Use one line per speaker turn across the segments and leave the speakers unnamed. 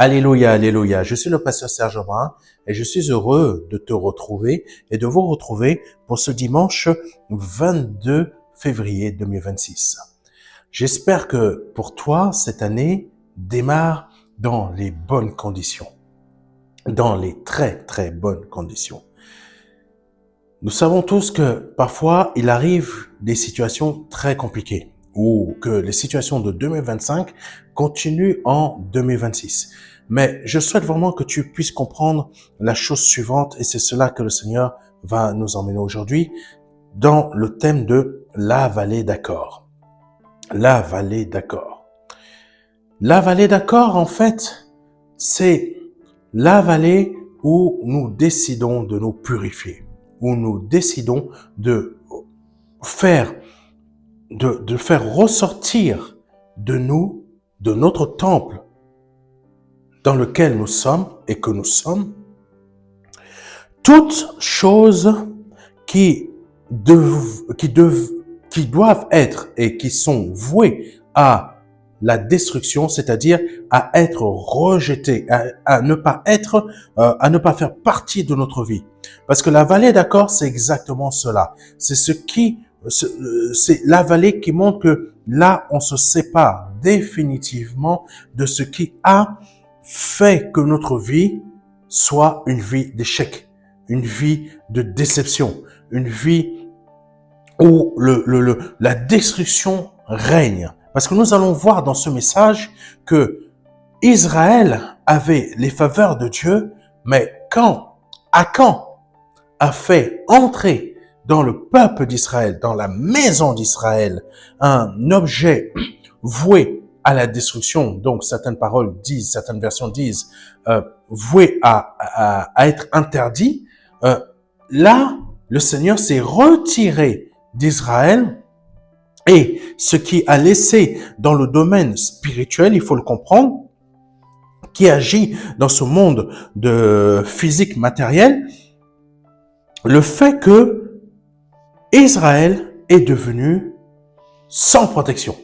Alléluia, alléluia. Je suis le pasteur Serge Brun et je suis heureux de te retrouver et de vous retrouver pour ce dimanche 22 février 2026. J'espère que pour toi, cette année démarre dans les bonnes conditions, dans les très, très bonnes conditions. Nous savons tous que parfois, il arrive des situations très compliquées ou que les situations de 2025 continuent en 2026. Mais je souhaite vraiment que tu puisses comprendre la chose suivante et c'est cela que le Seigneur va nous emmener aujourd'hui dans le thème de la vallée d'Achor. La vallée d'Achor. La vallée d'Achor, en fait, c'est la vallée où nous décidons de nous purifier, où nous décidons de faire ressortir de nous, de notre temple dans lequel nous sommes et que nous sommes, toutes choses qui doivent être et qui sont vouées à la destruction, c'est-à-dire à être rejetées, à ne pas faire partie de notre vie. Parce que la vallée d'Achor, c'est exactement cela. C'est la vallée qui montre que là, on se sépare définitivement de ce qui a fait que notre vie soit une vie d'échec, une vie de déception, une vie où la destruction règne. Parce que nous allons voir dans ce message que Israël avait les faveurs de Dieu, mais quand Akan a fait entrer dans le peuple d'Israël, dans la maison d'Israël, un objet voué à la destruction, donc certaines versions disent, voué à être interdit, là, le Seigneur s'est retiré d'Israël et ce qui a laissé dans le domaine spirituel, il faut le comprendre, qui agit dans ce monde de physique matériel, le fait que Israël est devenu sans protection.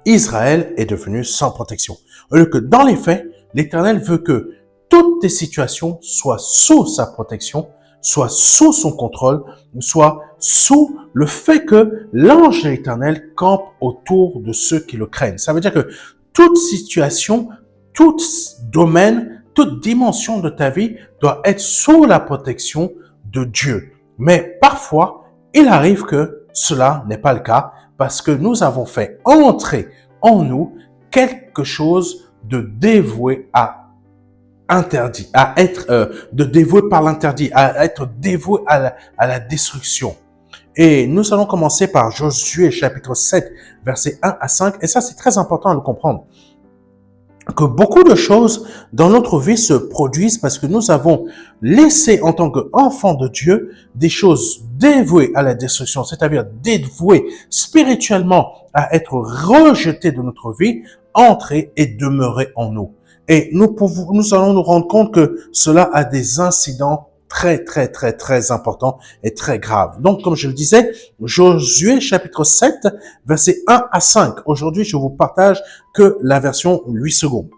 Israël est devenu sans protection. Alors que dans les faits, l'Éternel veut que toutes tes situations soient sous sa protection, soient sous son contrôle, soient sous le fait que l'ange de l'Éternel campe autour de ceux qui le craignent. Ça veut dire que toute situation, tout domaine, toute dimension de ta vie doit être sous la protection de Dieu. Mais parfois, il arrive que cela n'est pas le cas parce que nous avons fait entrer en nous quelque chose de dévoué à interdit, de dévoué par l'interdit, à être dévoué à la destruction. Et nous allons commencer par Josué chapitre 7, versets 1 à 5. Et ça, c'est très important à le comprendre. Que beaucoup de choses dans notre vie se produisent parce que nous avons laissé en tant qu'enfants de Dieu des choses dévouées à la destruction, c'est-à-dire dévouées spirituellement à être rejetées de notre vie, entrer et demeurer en nous. Et nous allons nous rendre compte que cela a des incidents très, très, très, très importants et très graves. Donc, comme je le disais, Josué chapitre 7, versets 1 à 5. Aujourd'hui, je vous partage que la version 8 secondes.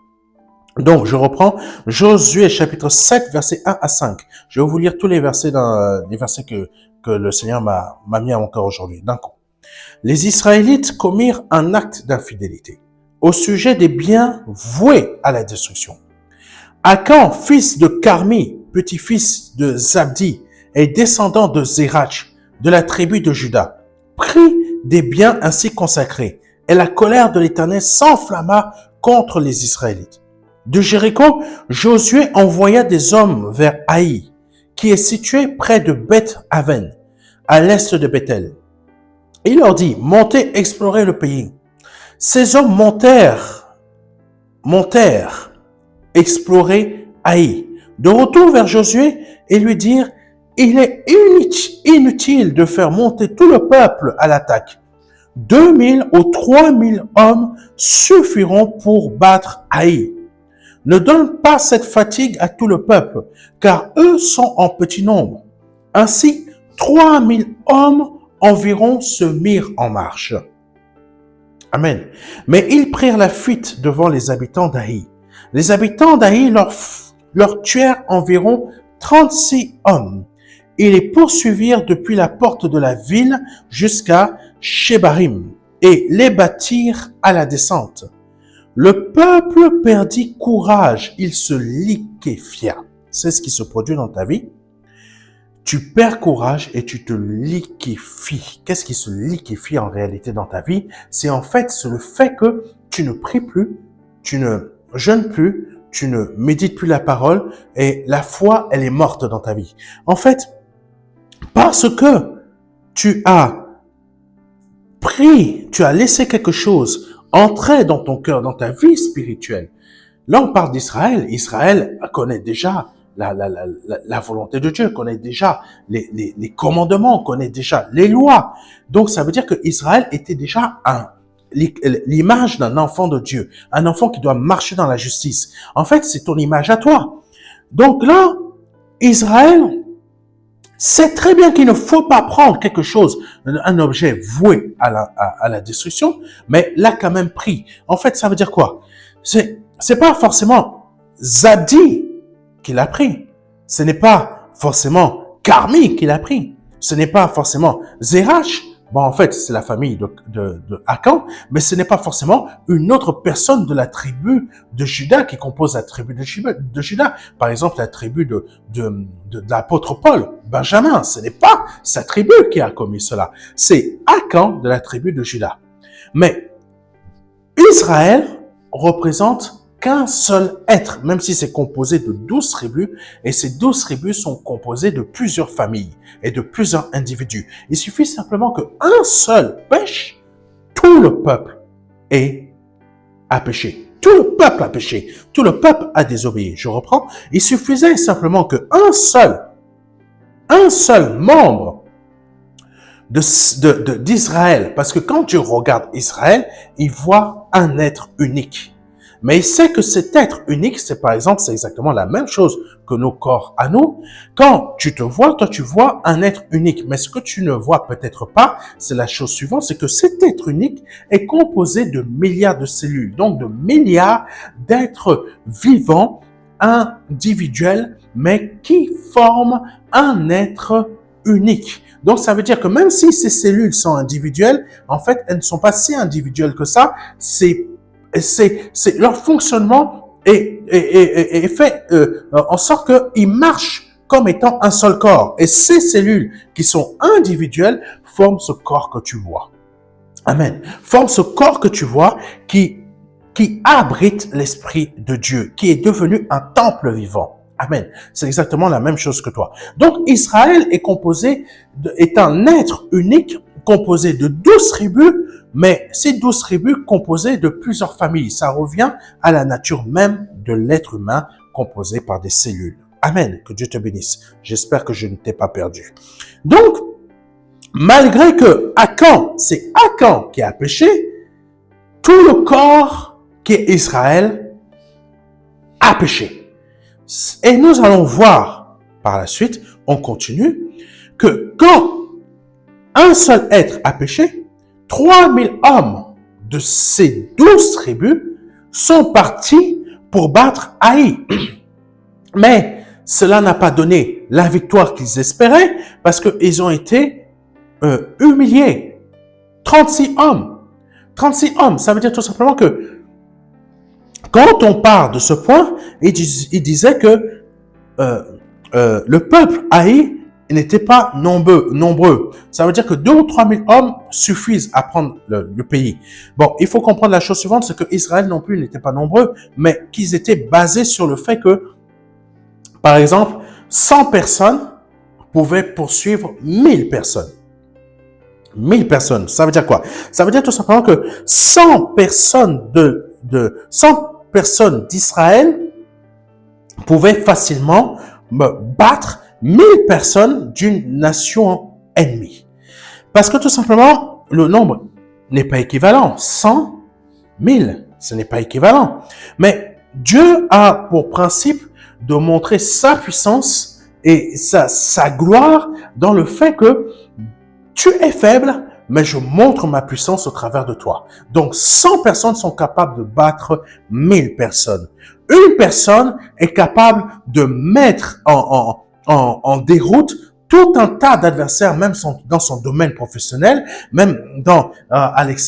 Donc, je reprends Josué chapitre 7, versets 1 à 5. Je vais vous lire tous les versets que le Seigneur m'a mis à mon cœur aujourd'hui, d'un coup. Les Israélites commirent un acte d'infidélité au sujet des biens voués à la destruction. Akan, fils de Carmi, petit-fils de Zabdi et descendant de Zérach, de la tribu de Juda, prit des biens ainsi consacrés, et la colère de l'Éternel s'enflamma contre les Israélites. De Jéricho, Josué envoya des hommes vers Haï, qui est situé près de Beth-Aven, à l'est de Bethel. Il leur dit, montez explorer le pays. Ces hommes montèrent explorer Haï. De retour vers Josué et lui dirent, il est inutile de faire monter tout le peuple à l'attaque. 2000 ou 3000 hommes suffiront pour battre Haï. Ne donne pas cette fatigue à tout le peuple, car eux sont en petit nombre. Ainsi, 3000 hommes environ se mirent en marche. Amen. Mais ils prirent la fuite devant les habitants d'Haï. Les habitants d'Aï leur tuèrent environ 36 hommes. Ils les poursuivirent depuis la porte de la ville jusqu'à Shebarim et les battirent à la descente. Le peuple perdit courage, il se liquéfia. C'est ce qui se produit dans ta vie. Tu perds courage et tu te liquéfies. Qu'est-ce qui se liquéfie en réalité dans ta vie? C'est en fait le fait que tu ne pries plus, tu ne jeûnes plus, tu ne médites plus la parole et la foi, elle est morte dans ta vie. En fait, parce que tu as pris, tu as laissé quelque chose entrer dans ton cœur, dans ta vie spirituelle. Là, on parle d'Israël. Israël connaît déjà la volonté de Dieu, connaît déjà les commandements, connaît déjà les lois. Donc, ça veut dire que Israël était déjà l'image d'un enfant de Dieu, un enfant qui doit marcher dans la justice. En fait, c'est ton image à toi. Donc là, Israël sait très bien qu'il ne faut pas prendre quelque chose, un objet voué à la destruction, mais l'a quand même pris. En fait, ça veut dire quoi? C'est pas forcément Zabdi qui l'a pris. Ce n'est pas forcément Carmi qui l'a pris. Ce n'est pas forcément Zerach. Bon, en fait, c'est la famille de Akan, mais ce n'est pas forcément une autre personne de la tribu de Juda qui compose la tribu de Juda. Par exemple, la tribu de l'apôtre Paul, Benjamin. Ce n'est pas sa tribu qui a commis cela. C'est Akan de la tribu de Juda. Mais Israël représente qu'un seul être, même si c'est composé de 12 tribus, et ces 12 tribus sont composées de plusieurs familles et de plusieurs individus. Il suffit simplement qu'un seul pêche, tout le peuple a péché. Tout le peuple a péché. Tout le peuple a désobéi. Je reprends. Il suffisait simplement qu'un seul membre d'Israël, parce que quand tu regardes Israël, il voit un être unique. Mais il sait que cet être unique, c'est exactement la même chose que nos corps à nous. Quand tu te vois, toi tu vois un être unique. Mais ce que tu ne vois peut-être pas, c'est la chose suivante, c'est que cet être unique est composé de milliards de cellules, donc de milliards d'êtres vivants, individuels, mais qui forment un être unique. Donc, ça veut dire que même si ces cellules sont individuelles, en fait, elles ne sont pas si individuelles que ça. Leur fonctionnement est fait en sorte qu'ils marchent comme étant un seul corps. Et ces cellules qui sont individuelles forment ce corps que tu vois. Amen. Forment ce corps que tu vois qui abrite l'Esprit de Dieu, qui est devenu un temple vivant. Amen. C'est exactement la même chose que toi. Donc, Israël est un être unique composé de 12 tribus, mais ces 12 tribus composées de plusieurs familles. Ça revient à la nature même de l'être humain composé par des cellules. Amen. Que Dieu te bénisse. J'espère que je ne t'ai pas perdu. Donc, malgré que c'est Akan qui a péché, tout le corps qui est Israël a péché. Et nous allons voir par la suite, on continue, que quand un seul être a péché, 3000 hommes de ces 12 tribus sont partis pour battre Haï. Mais cela n'a pas donné la victoire qu'ils espéraient parce qu'ils ont été humiliés. 36 hommes. 36 hommes, ça veut dire tout simplement que quand on part de ce point, il disait que le peuple Haï n'était pas nombreux. Ça veut dire que 2 ou 3 000 hommes suffisent à prendre le pays. Bon, il faut comprendre la chose suivante, c'est que Israël non plus n'était pas nombreux, mais qu'ils étaient basés sur le fait que, par exemple, 100 personnes pouvaient poursuivre 1000 personnes. 1000 personnes, ça veut dire quoi? Ça veut dire tout simplement que 100 personnes 100 personnes d'Israël pouvaient facilement battre 1000 personnes d'une nation ennemie. Parce que tout simplement, le nombre n'est pas équivalent. 100, 1000, ce n'est pas équivalent. Mais Dieu a pour principe de montrer sa puissance et sa gloire dans le fait que tu es faible, mais je montre ma puissance au travers de toi. Donc, 100 personnes sont capables de battre 1000 personnes. une personne est capable de mettre en déroute tout un tas d'adversaires, même dans son domaine professionnel, même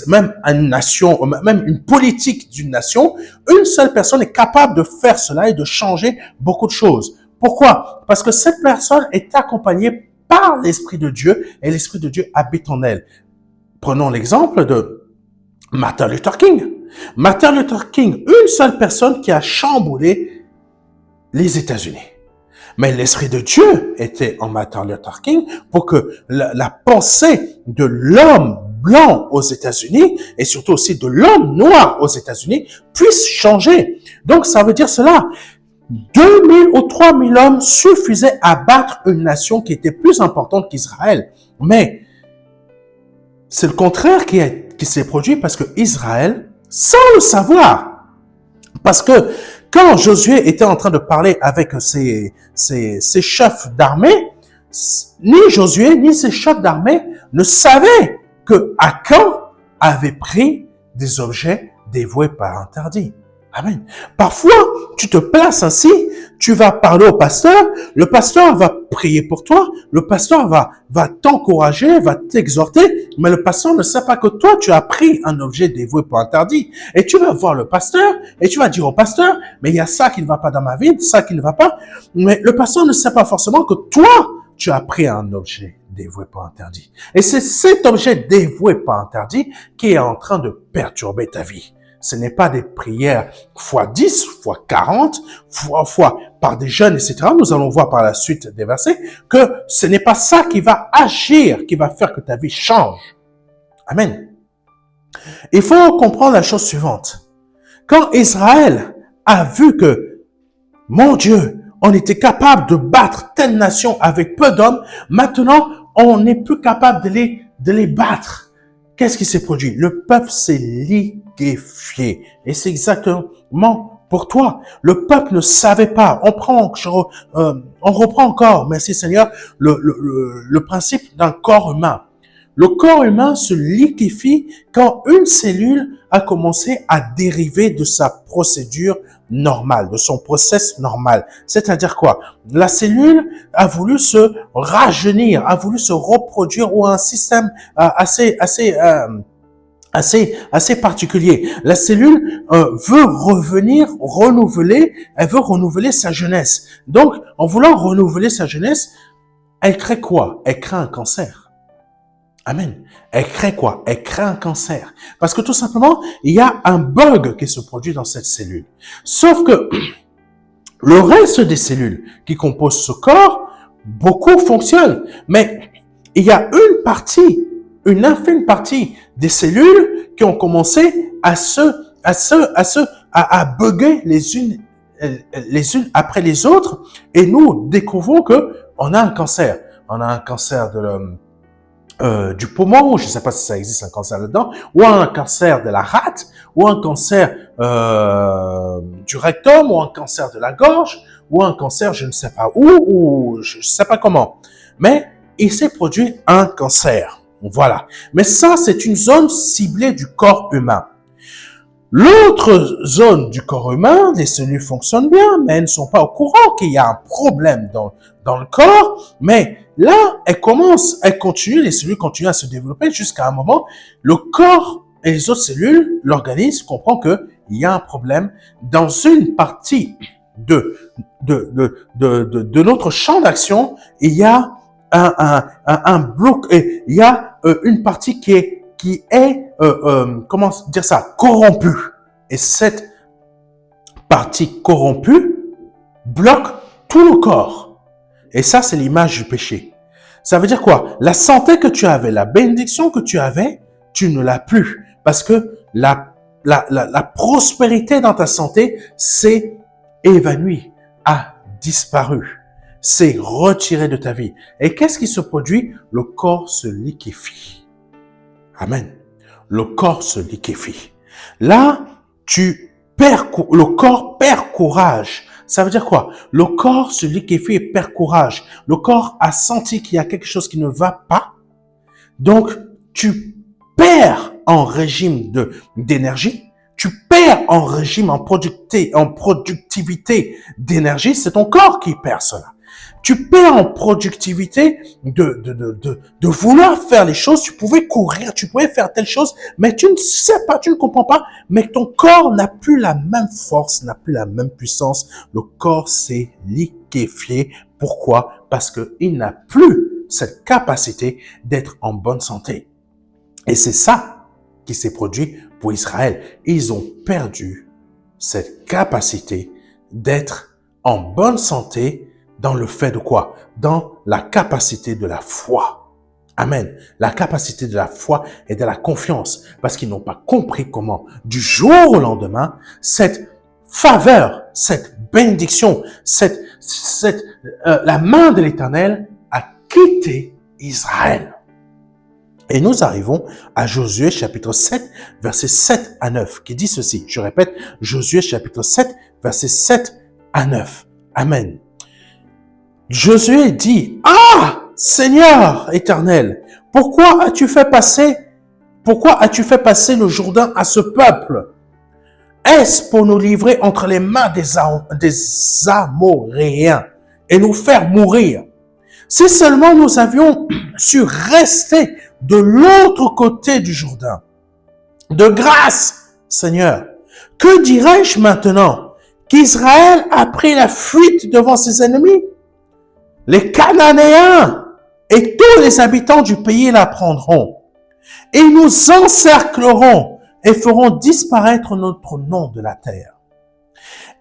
même une nation, même une politique d'une nation. Une seule personne est capable de faire cela et de changer beaucoup de choses. Pourquoi? Parce que cette personne est accompagnée par l'Esprit de Dieu et l'Esprit de Dieu habite en elle. Prenons l'exemple de Martin Luther King. Martin Luther King, une seule personne qui a chamboulé les États-Unis. Mais l'Esprit de Dieu était en Martin Luther King pour que la pensée de l'homme blanc aux États-Unis et surtout aussi de l'homme noir aux États-Unis puisse changer. Donc, ça veut dire cela. 2000 ou 3000 hommes suffisaient à battre une nation qui était plus importante qu'Israël. Mais c'est le contraire qui s'est produit parce que Israël, sans le savoir, parce que quand Josué était en train de parler avec ses chefs d'armée, ni Josué ni ses chefs d'armée ne savaient que Akan avait pris des objets dévoués par interdit. Amen. Parfois, tu te places ainsi, tu vas parler au pasteur, le pasteur va prier pour toi, le pasteur va t'encourager, va t'exhorter, mais le pasteur ne sait pas que toi, tu as pris un objet dévoué pour interdit. Et tu vas voir le pasteur, et tu vas dire au pasteur, mais il y a ça qui ne va pas dans ma vie, ça qui ne va pas. Mais le pasteur ne sait pas forcément que toi, tu as pris un objet dévoué pour interdit. Et c'est cet objet dévoué pour interdit qui est en train de perturber ta vie. Ce n'est pas des prières fois 10, fois 40, fois par des jeunes, etc. Nous allons voir par la suite des versets que ce n'est pas ça qui va agir, qui va faire que ta vie change. Amen. Il faut comprendre la chose suivante. Quand Israël a vu que, mon Dieu, on était capable de battre telle nation avec peu d'hommes, maintenant, on n'est plus capable de les battre. Qu'est-ce qui s'est produit? Le peuple s'est liquéfié. Et c'est exactement pour toi. Le peuple ne savait pas. On reprend encore, merci Seigneur, le principe d'un corps humain. Le corps humain se liquéfie quand une cellule a commencé à dériver de sa procédure normale, de son process normal. C'est-à-dire quoi? La cellule a voulu se rajeunir, a voulu se reproduire ou un système assez particulier. La cellule veut revenir, elle veut renouveler sa jeunesse. Donc, en voulant renouveler sa jeunesse, elle crée quoi? Elle crée un cancer. Amen. Elle crée quoi? Elle crée un cancer. Parce que tout simplement, il y a un bug qui se produit dans cette cellule. Sauf que le reste des cellules qui composent ce corps, beaucoup fonctionnent. Mais il y a une infime partie des cellules qui ont commencé à bugger les unes après les autres. Et nous découvrons que on a un cancer. On a un cancer du poumon, je ne sais pas si ça existe un cancer là-dedans, ou un cancer de la rate, ou un cancer du rectum, ou un cancer de la gorge, ou un cancer je ne sais pas où, ou je ne sais pas comment. Mais il s'est produit un cancer. Voilà. Mais ça, c'est une zone ciblée du corps humain. L'autre zone du corps humain, les cellules fonctionnent bien, mais elles ne sont pas au courant qu'il y a un problème dans le corps. Mais là, les cellules continuent à se développer jusqu'à un moment, le corps et les autres cellules, l'organisme comprend qu'il y a un problème dans une partie de notre champ d'action. Il y a un bloc, et il y a une partie qui est comment dire ça, corrompue. Et cette partie corrompue bloque tout le corps. Et ça, c'est l'image du péché. Ça veut dire quoi? La santé que tu avais, la bénédiction que tu avais, tu ne l'as plus. Parce que la prospérité dans ta santé s'est évanouie, a disparu, s'est retirée de ta vie. Et qu'est-ce qui se produit? Le corps se liquéfie. Amen. Le corps se liquéfie. Là, le corps perd courage. Ça veut dire quoi? Le corps se liquéfie et perd courage. Le corps a senti qu'il y a quelque chose qui ne va pas. Donc, tu perds en régime d'énergie. Tu perds perds en régime, en productivité d'énergie, c'est ton corps qui perd cela. Tu perds en productivité de vouloir faire les choses. Tu pouvais courir, tu pouvais faire telle chose, mais tu ne sais pas, tu ne comprends pas, mais ton corps n'a plus la même force, n'a plus la même puissance. Le corps s'est liquéfié. Pourquoi? Parce qu'il n'a plus cette capacité d'être en bonne santé. Et c'est ça qui s'est produit pour Israël. Ils ont perdu cette capacité d'être en bonne santé dans le fait de quoi? Dans la capacité de la foi. Amen. La capacité de la foi et de la confiance. Parce qu'ils n'ont pas compris comment, du jour au lendemain, cette faveur, cette bénédiction, la main de l'Éternel a quitté Israël. Et nous arrivons à Josué chapitre 7, versets 7 à 9, qui dit ceci. Je répète, Josué chapitre 7, versets 7 à 9. Amen. Josué dit, « Ah, Seigneur éternel, pourquoi as-tu fait passer le Jourdain à ce peuple? Est-ce pour nous livrer entre les mains des Amoréens et nous faire mourir? Si seulement nous avions su rester de l'autre côté du Jourdain. De grâce, Seigneur, que dirais-je maintenant? Qu'Israël a pris la fuite devant ses ennemis? Les Cananéens et tous les habitants du pays la prendront. Ils nous encercleront et feront disparaître notre nom de la terre.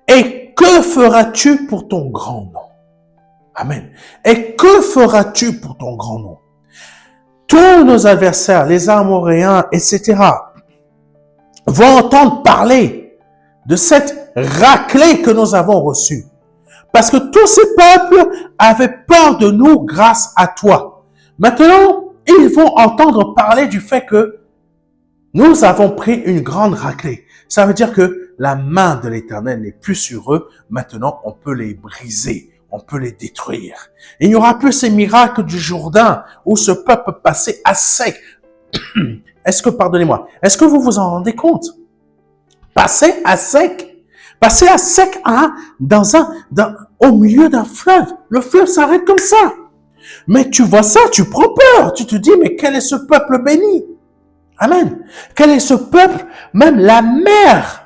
Et que feras-tu pour ton grand nom? Amen. Et que feras-tu pour ton grand nom? Tous nos adversaires, les Amoréens, etc., vont entendre parler de cette raclée que nous avons reçue. Parce que tous ces peuples avaient peur de nous grâce à toi. Maintenant, ils vont entendre parler du fait que nous avons pris une grande raclée. Ça veut dire que la main de l'Éternel n'est plus sur eux. Maintenant, on peut les briser. On peut les détruire. Il n'y aura plus ces miracles du Jourdain où ce peuple passait à sec. Est-ce que vous vous en rendez compte? Passer à sec. Passer à sec au milieu d'un fleuve. Le fleuve s'arrête comme ça. Mais tu vois ça, tu prends peur. Tu te dis, mais quel est ce peuple béni? Amen. Quel est ce peuple? Même la mer,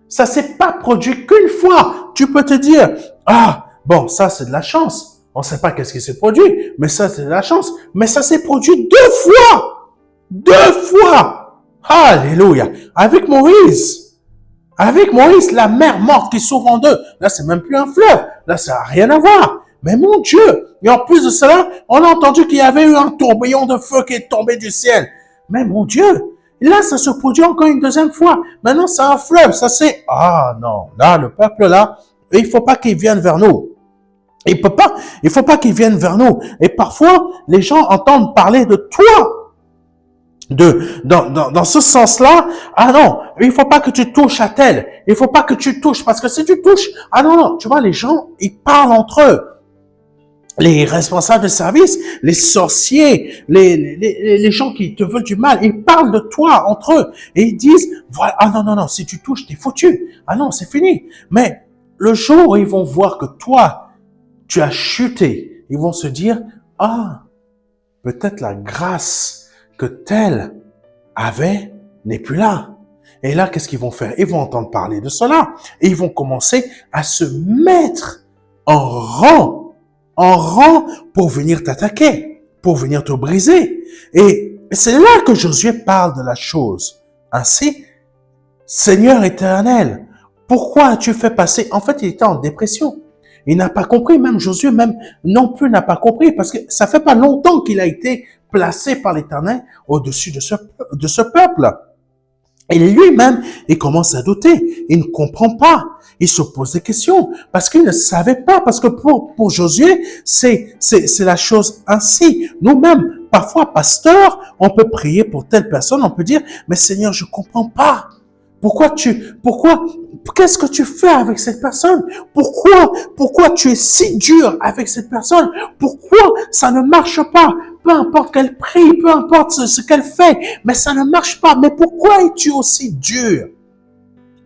ça s'est pas produit qu'une fois. Tu peux te dire, ah, bon, ça c'est de la chance. On ne sait pas qu'est-ce qui s'est produit, mais ça c'est de la chance. Mais ça s'est produit 2 fois. 2 fois. Alléluia. Avec Moïse, la mer morte qui s'ouvre en deux. Là, c'est même plus un fleuve. Là, ça n'a rien à voir. Mais mon Dieu. Et en plus de cela, on a entendu qu'il y avait eu un tourbillon de feu qui est tombé du ciel. Mais mon Dieu. Là, ça se produit encore une deuxième fois. Maintenant, c'est un fleuve. Ça c'est, ah non. Là, le peuple là, il faut pas qu'il vienne vers nous. Il faut pas qu'il vienne vers nous. Et parfois, les gens entendent parler de toi. Dans ce sens-là, ah non, il faut pas que tu touches à tel. Il faut pas que tu touches, parce que si tu touches, ah non, tu vois, les gens, ils parlent entre eux. Les responsables de service, les sorciers, les gens qui te veulent du mal, ils parlent de toi entre eux. Et ils disent, voilà, ah non, si tu touches, t'es foutu. Ah non, c'est fini. Mais le jour où ils vont voir que toi, tu as chuté, ils vont se dire, ah, peut-être la grâce que tel avait n'est plus là. Et là, qu'est-ce qu'ils vont faire? Ils vont entendre parler de cela. Et ils vont commencer à se mettre en rang pour venir t'attaquer, pour venir te briser. Et c'est là que Josué parle de la chose. Ainsi, Seigneur éternel, pourquoi as-tu fait passer? En fait, il était en dépression. Il n'a pas compris, même Josué, même non plus n'a pas compris, parce que ça fait pas longtemps qu'il a été placé par l'Éternel au-dessus de ce peuple. Et lui-même, il commence à douter. Il ne comprend pas. Il se pose des questions parce qu'il ne savait pas. Parce que pour Josué, c'est la chose ainsi. Nous-mêmes, parfois, pasteurs, on peut prier pour telle personne. On peut dire, mais Seigneur, je comprends pas. Qu'est-ce que tu fais avec cette personne? Pourquoi tu es si dur avec cette personne? Pourquoi ça ne marche pas? Peu importe qu'elle prie, peu importe ce qu'elle fait, mais ça ne marche pas. Mais pourquoi es-tu aussi dur?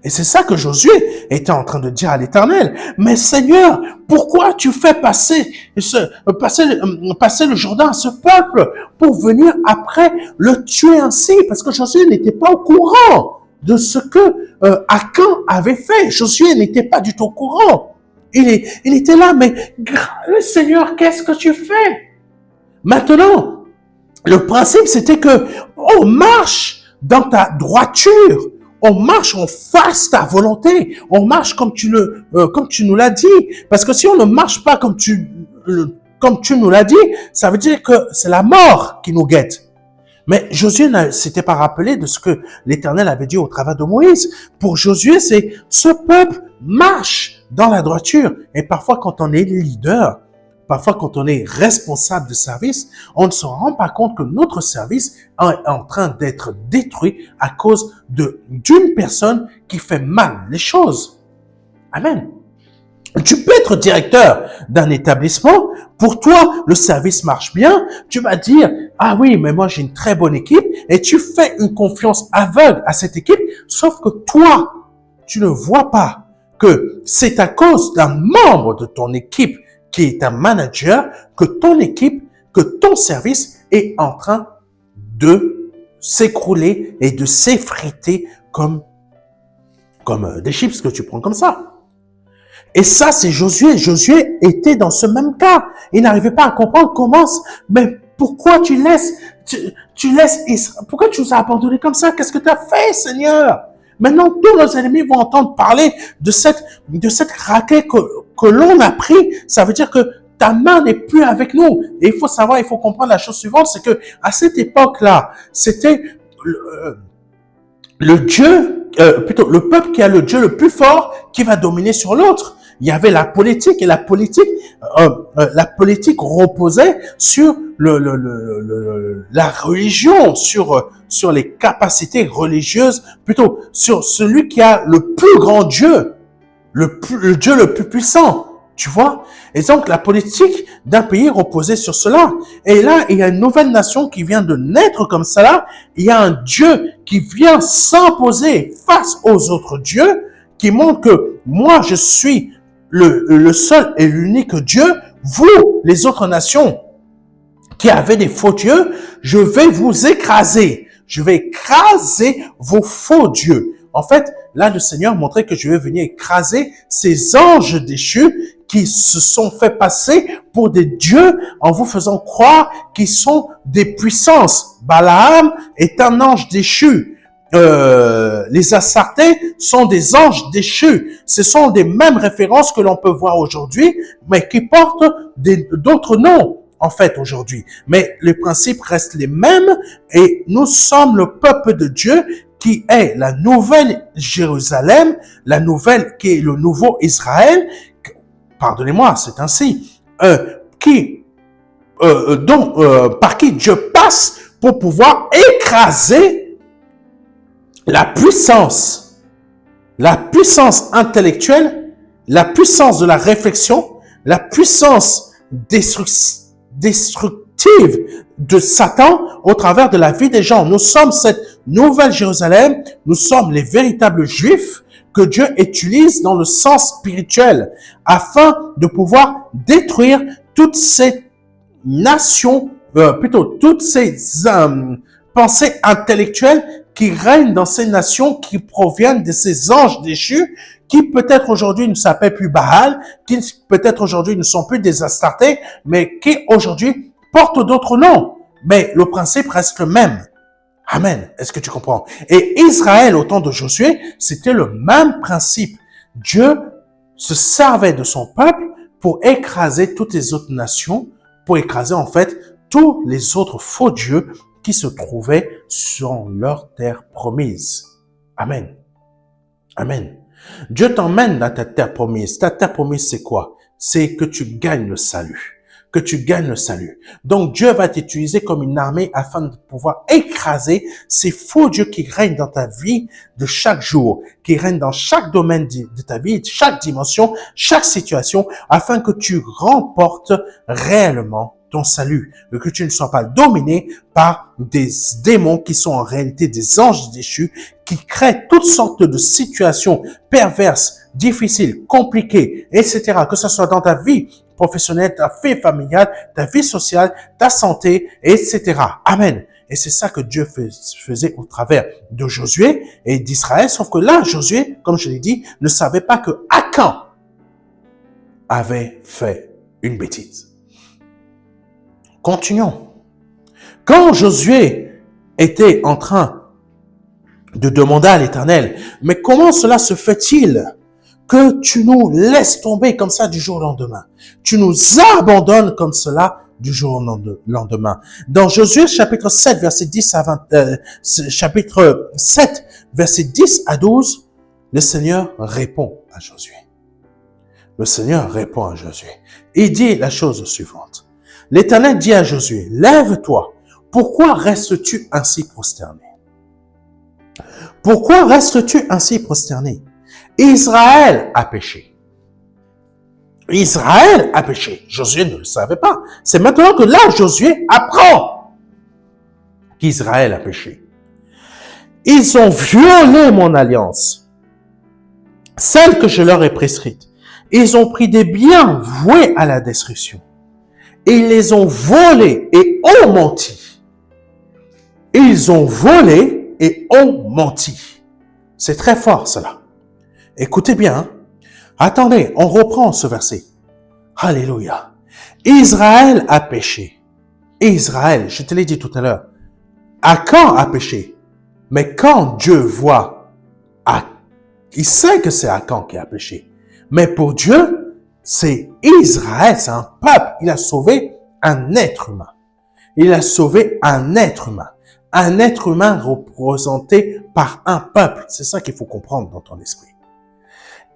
Et c'est ça que Josué était en train de dire à l'Éternel. Mais Seigneur, pourquoi tu fais passer le Jourdain à ce peuple pour venir après le tuer ainsi? Parce que Josué n'était pas au courant de ce que Akan avait fait. Josué n'était pas du tout au courant. Il était là, mais Seigneur, qu'est-ce que tu fais? Maintenant, le principe, c'était que on marche dans ta droiture. On marche, on fasse ta volonté. On marche comme tu nous l'as dit. Parce que si on ne marche pas comme tu nous l'as dit, ça veut dire que c'est la mort qui nous guette. Mais Josué ne s'était pas rappelé de ce que l'Éternel avait dit au travers de Moïse. Pour Josué, c'est ce peuple marche dans la droiture. Et parfois, quand on est leader, parfois quand on est responsable de service, on ne se rend pas compte que notre service est en train d'être détruit à cause d'une personne qui fait mal les choses. Amen. Tu peux être directeur d'un établissement. Pour toi, le service marche bien. Tu vas dire, ah oui, mais moi j'ai une très bonne équipe. Et tu fais une confiance aveugle à cette équipe. Sauf que toi, tu ne vois pas que c'est à cause d'un membre de ton équipe qui est un manager que ton équipe, que ton service est en train de s'écrouler et de s'effriter comme des chips que tu prends comme ça. Et ça, c'est Josué. Josué était dans ce même cas. Il n'arrivait pas à comprendre mais pourquoi tu laisses pourquoi tu nous as abandonnés comme ça? Qu'est-ce que tu as fait, Seigneur? Maintenant, tous nos ennemis vont entendre parler de cette raquette que l'on a pris. Ça veut dire que ta main n'est plus avec nous. Et il faut comprendre la chose suivante, c'est que à cette époque-là, c'était le peuple qui a le Dieu le plus fort qui va dominer sur l'autre. Il y avait la politique et la politique reposait sur la religion, sur les capacités religieuses, plutôt sur celui qui a le plus grand Dieu, le Dieu le plus puissant. Tu vois? Et donc, la politique d'un pays reposait sur cela. Et là, il y a une nouvelle nation qui vient de naître comme ça là. Il y a un Dieu qui vient s'imposer face aux autres dieux, qui montre que moi, je suis le seul et l'unique Dieu. Vous, les autres nations qui avaient des faux dieux, je vais vous écraser. Je vais écraser vos faux dieux. En fait, là, le Seigneur montrait que je vais venir écraser ces anges déchus qui se sont fait passer pour des dieux en vous faisant croire qu'ils sont des puissances. Balaam est un ange déchu. Les Astartés sont des anges déchus. Ce sont des mêmes références que l'on peut voir aujourd'hui, mais qui portent d'autres noms, en fait, aujourd'hui. Mais les principes restent les mêmes et nous sommes le peuple de Dieu qui est la nouvelle Jérusalem, qui est le nouveau Israël. Pardonnez-moi, c'est ainsi. Par qui Dieu passe pour pouvoir écraser la puissance intellectuelle, la puissance de la réflexion, la puissance destructive de Satan au travers de la vie des gens. Nous sommes cette nouvelle Jérusalem, nous sommes les véritables Juifs que Dieu utilise dans le sens spirituel afin de pouvoir détruire toutes ces nations, toutes ces pensées intellectuelles qui règnent dans ces nations qui proviennent de ces anges déchus qui peut-être aujourd'hui ne s'appellent plus Baal, qui peut-être aujourd'hui ne sont plus des Astartés, mais qui aujourd'hui portent d'autres noms. Mais le principe reste le même. Amen. Est-ce que tu comprends? Et Israël, au temps de Josué, c'était le même principe. Dieu se servait de son peuple pour écraser toutes les autres nations, pour écraser en fait tous les autres faux dieux qui se trouvaient sur leur terre promise. Amen. Amen. Dieu t'emmène dans ta terre promise. Ta terre promise, c'est quoi? C'est que tu gagnes le salut. Que tu gagnes le salut. Donc, Dieu va t'utiliser comme une armée afin de pouvoir écraser ces faux dieux qui règnent dans ta vie de chaque jour, qui règnent dans chaque domaine de ta vie, chaque dimension, chaque situation, afin que tu remportes réellement ton salut, que tu ne sois pas dominé par des démons qui sont en réalité des anges déchus, qui créent toutes sortes de situations perverses, difficiles, compliquées, etc. Que ce soit dans ta vie professionnelle, ta vie familiale, ta vie sociale, ta santé, etc. Amen. Et c'est ça que Dieu faisait au travers de Josué et d'Israël. Sauf que là, Josué, comme je l'ai dit, ne savait pas que Akan avait fait une bêtise. Continuons. Quand Josué était en train de demander à l'Éternel, mais comment cela se fait-il que tu nous laisses tomber comme ça du jour au lendemain? Tu nous abandonnes comme cela du jour au lendemain. Dans Josué chapitre 7, verset 10 à 20, chapitre 7, verset 10 à 12, le Seigneur répond à Josué. Le Seigneur répond à Josué. Il dit la chose suivante. L'Éternel dit à Josué, lève-toi. Pourquoi restes-tu ainsi prosterné? Pourquoi restes-tu ainsi prosterné? Israël a péché. Israël a péché. Josué ne le savait pas. C'est maintenant que là, Josué apprend qu'Israël a péché. Ils ont violé mon alliance, celle que je leur ai prescrite. Ils ont pris des biens voués à la destruction. Ils les ont volés et ont menti. Ils ont volé et ont menti. C'est très fort cela. Écoutez bien. Hein? Attendez, on reprend ce verset. Alléluia. Israël a péché. Israël, je te l'ai dit tout à l'heure. Akan a péché. Mais quand Dieu voit, il sait que c'est Akan qui a péché. Mais pour Dieu, c'est Israël, c'est un peuple. Il a sauvé un être humain. Il a sauvé un être humain. Un être humain représenté par un peuple. C'est ça qu'il faut comprendre dans ton esprit.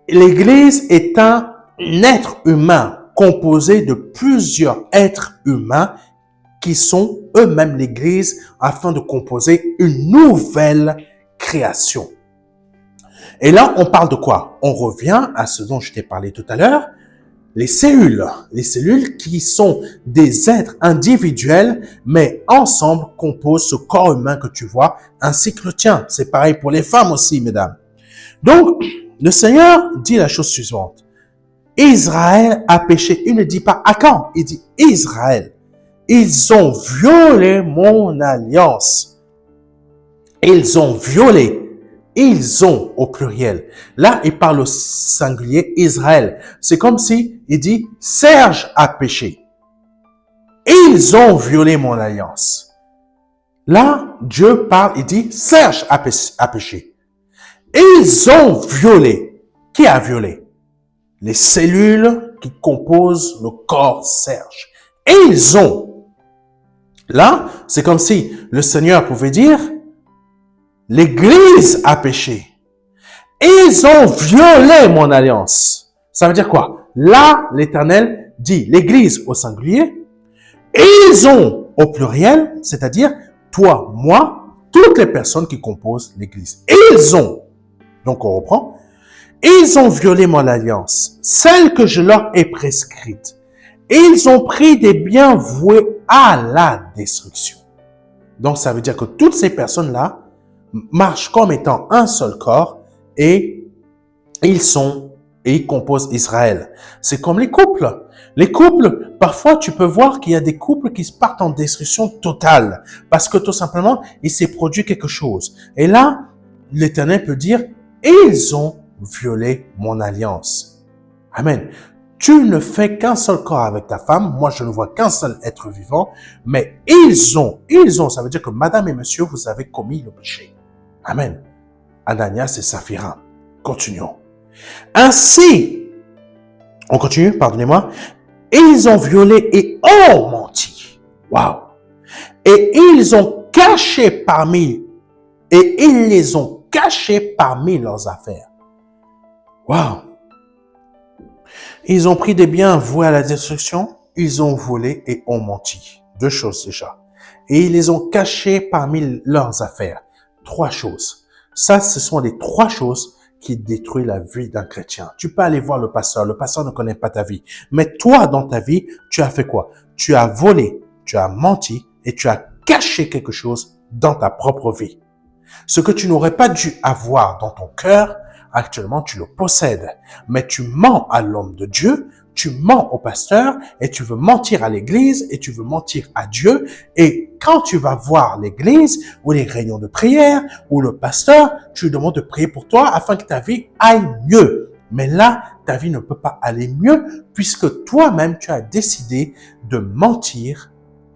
L'Église est un être humain composé de plusieurs êtres humains qui sont eux-mêmes l'Église afin de composer une nouvelle création. Et là, on parle de quoi? On revient à ce dont je t'ai parlé tout à l'heure, les cellules. Les cellules qui sont des êtres individuels, mais ensemble composent ce corps humain que tu vois, ainsi que le tien. C'est pareil pour les femmes aussi, mesdames. Donc, le Seigneur dit la chose suivante. Israël a péché. Il ne dit pas Akan, il dit Israël. Ils ont violé mon alliance. Ils ont violé. Ils ont au pluriel. Là, il parle au singulier Israël. C'est comme si il dit Serge a péché. Ils ont violé mon alliance. Là, Dieu parle, il dit Serge a péché. Ils ont violé. Qui a violé? Les cellules qui composent le corps Serge. Et ils ont. Là, c'est comme si le Seigneur pouvait dire, l'Église a péché. Ils ont violé mon alliance. Ça veut dire quoi? Là, l'Éternel dit l'Église au singulier. Ils ont au pluriel, c'est-à-dire toi, moi, toutes les personnes qui composent l'Église. Ils ont. Donc, on reprend. Ils ont violé mon alliance, celle que je leur ai prescrite. Ils ont pris des biens voués à la destruction. Donc, ça veut dire que toutes ces personnes-là marchent comme étant un seul corps et ils composent Israël. C'est comme les couples. Les couples, parfois, tu peux voir qu'il y a des couples qui partent en destruction totale parce que tout simplement, il s'est produit quelque chose. Et là, l'Éternel peut dire, ils ont violé mon alliance. Amen. Tu ne fais qu'un seul corps avec ta femme. Moi, je ne vois qu'un seul être vivant. Mais ils ont, ça veut dire que madame et monsieur, vous avez commis le péché. Amen. Ananias et Saphira. Continuons. Ainsi, on continue, pardonnez-moi. Ils ont violé et ont menti. Waouh. Et ils ont caché parmi, et ils les ont cachés parmi leurs affaires. Waouh! Ils ont pris des biens voués à la destruction, ils ont volé et ont menti. Deux choses déjà. Et ils les ont cachés parmi leurs affaires. Trois choses. Ça, ce sont les trois choses qui détruit la vie d'un chrétien. Tu peux aller voir le pasteur ne connaît pas ta vie. Mais toi, dans ta vie, tu as fait quoi? Tu as volé, tu as menti et tu as caché quelque chose dans ta propre vie. Ce que tu n'aurais pas dû avoir dans ton cœur, actuellement, tu le possèdes. Mais tu mens à l'homme de Dieu, tu mens au pasteur et tu veux mentir à l'église et tu veux mentir à Dieu. Et quand tu vas voir l'église ou les réunions de prière ou le pasteur, tu lui demandes de prier pour toi afin que ta vie aille mieux. Mais là, ta vie ne peut pas aller mieux puisque toi-même, tu as décidé de mentir,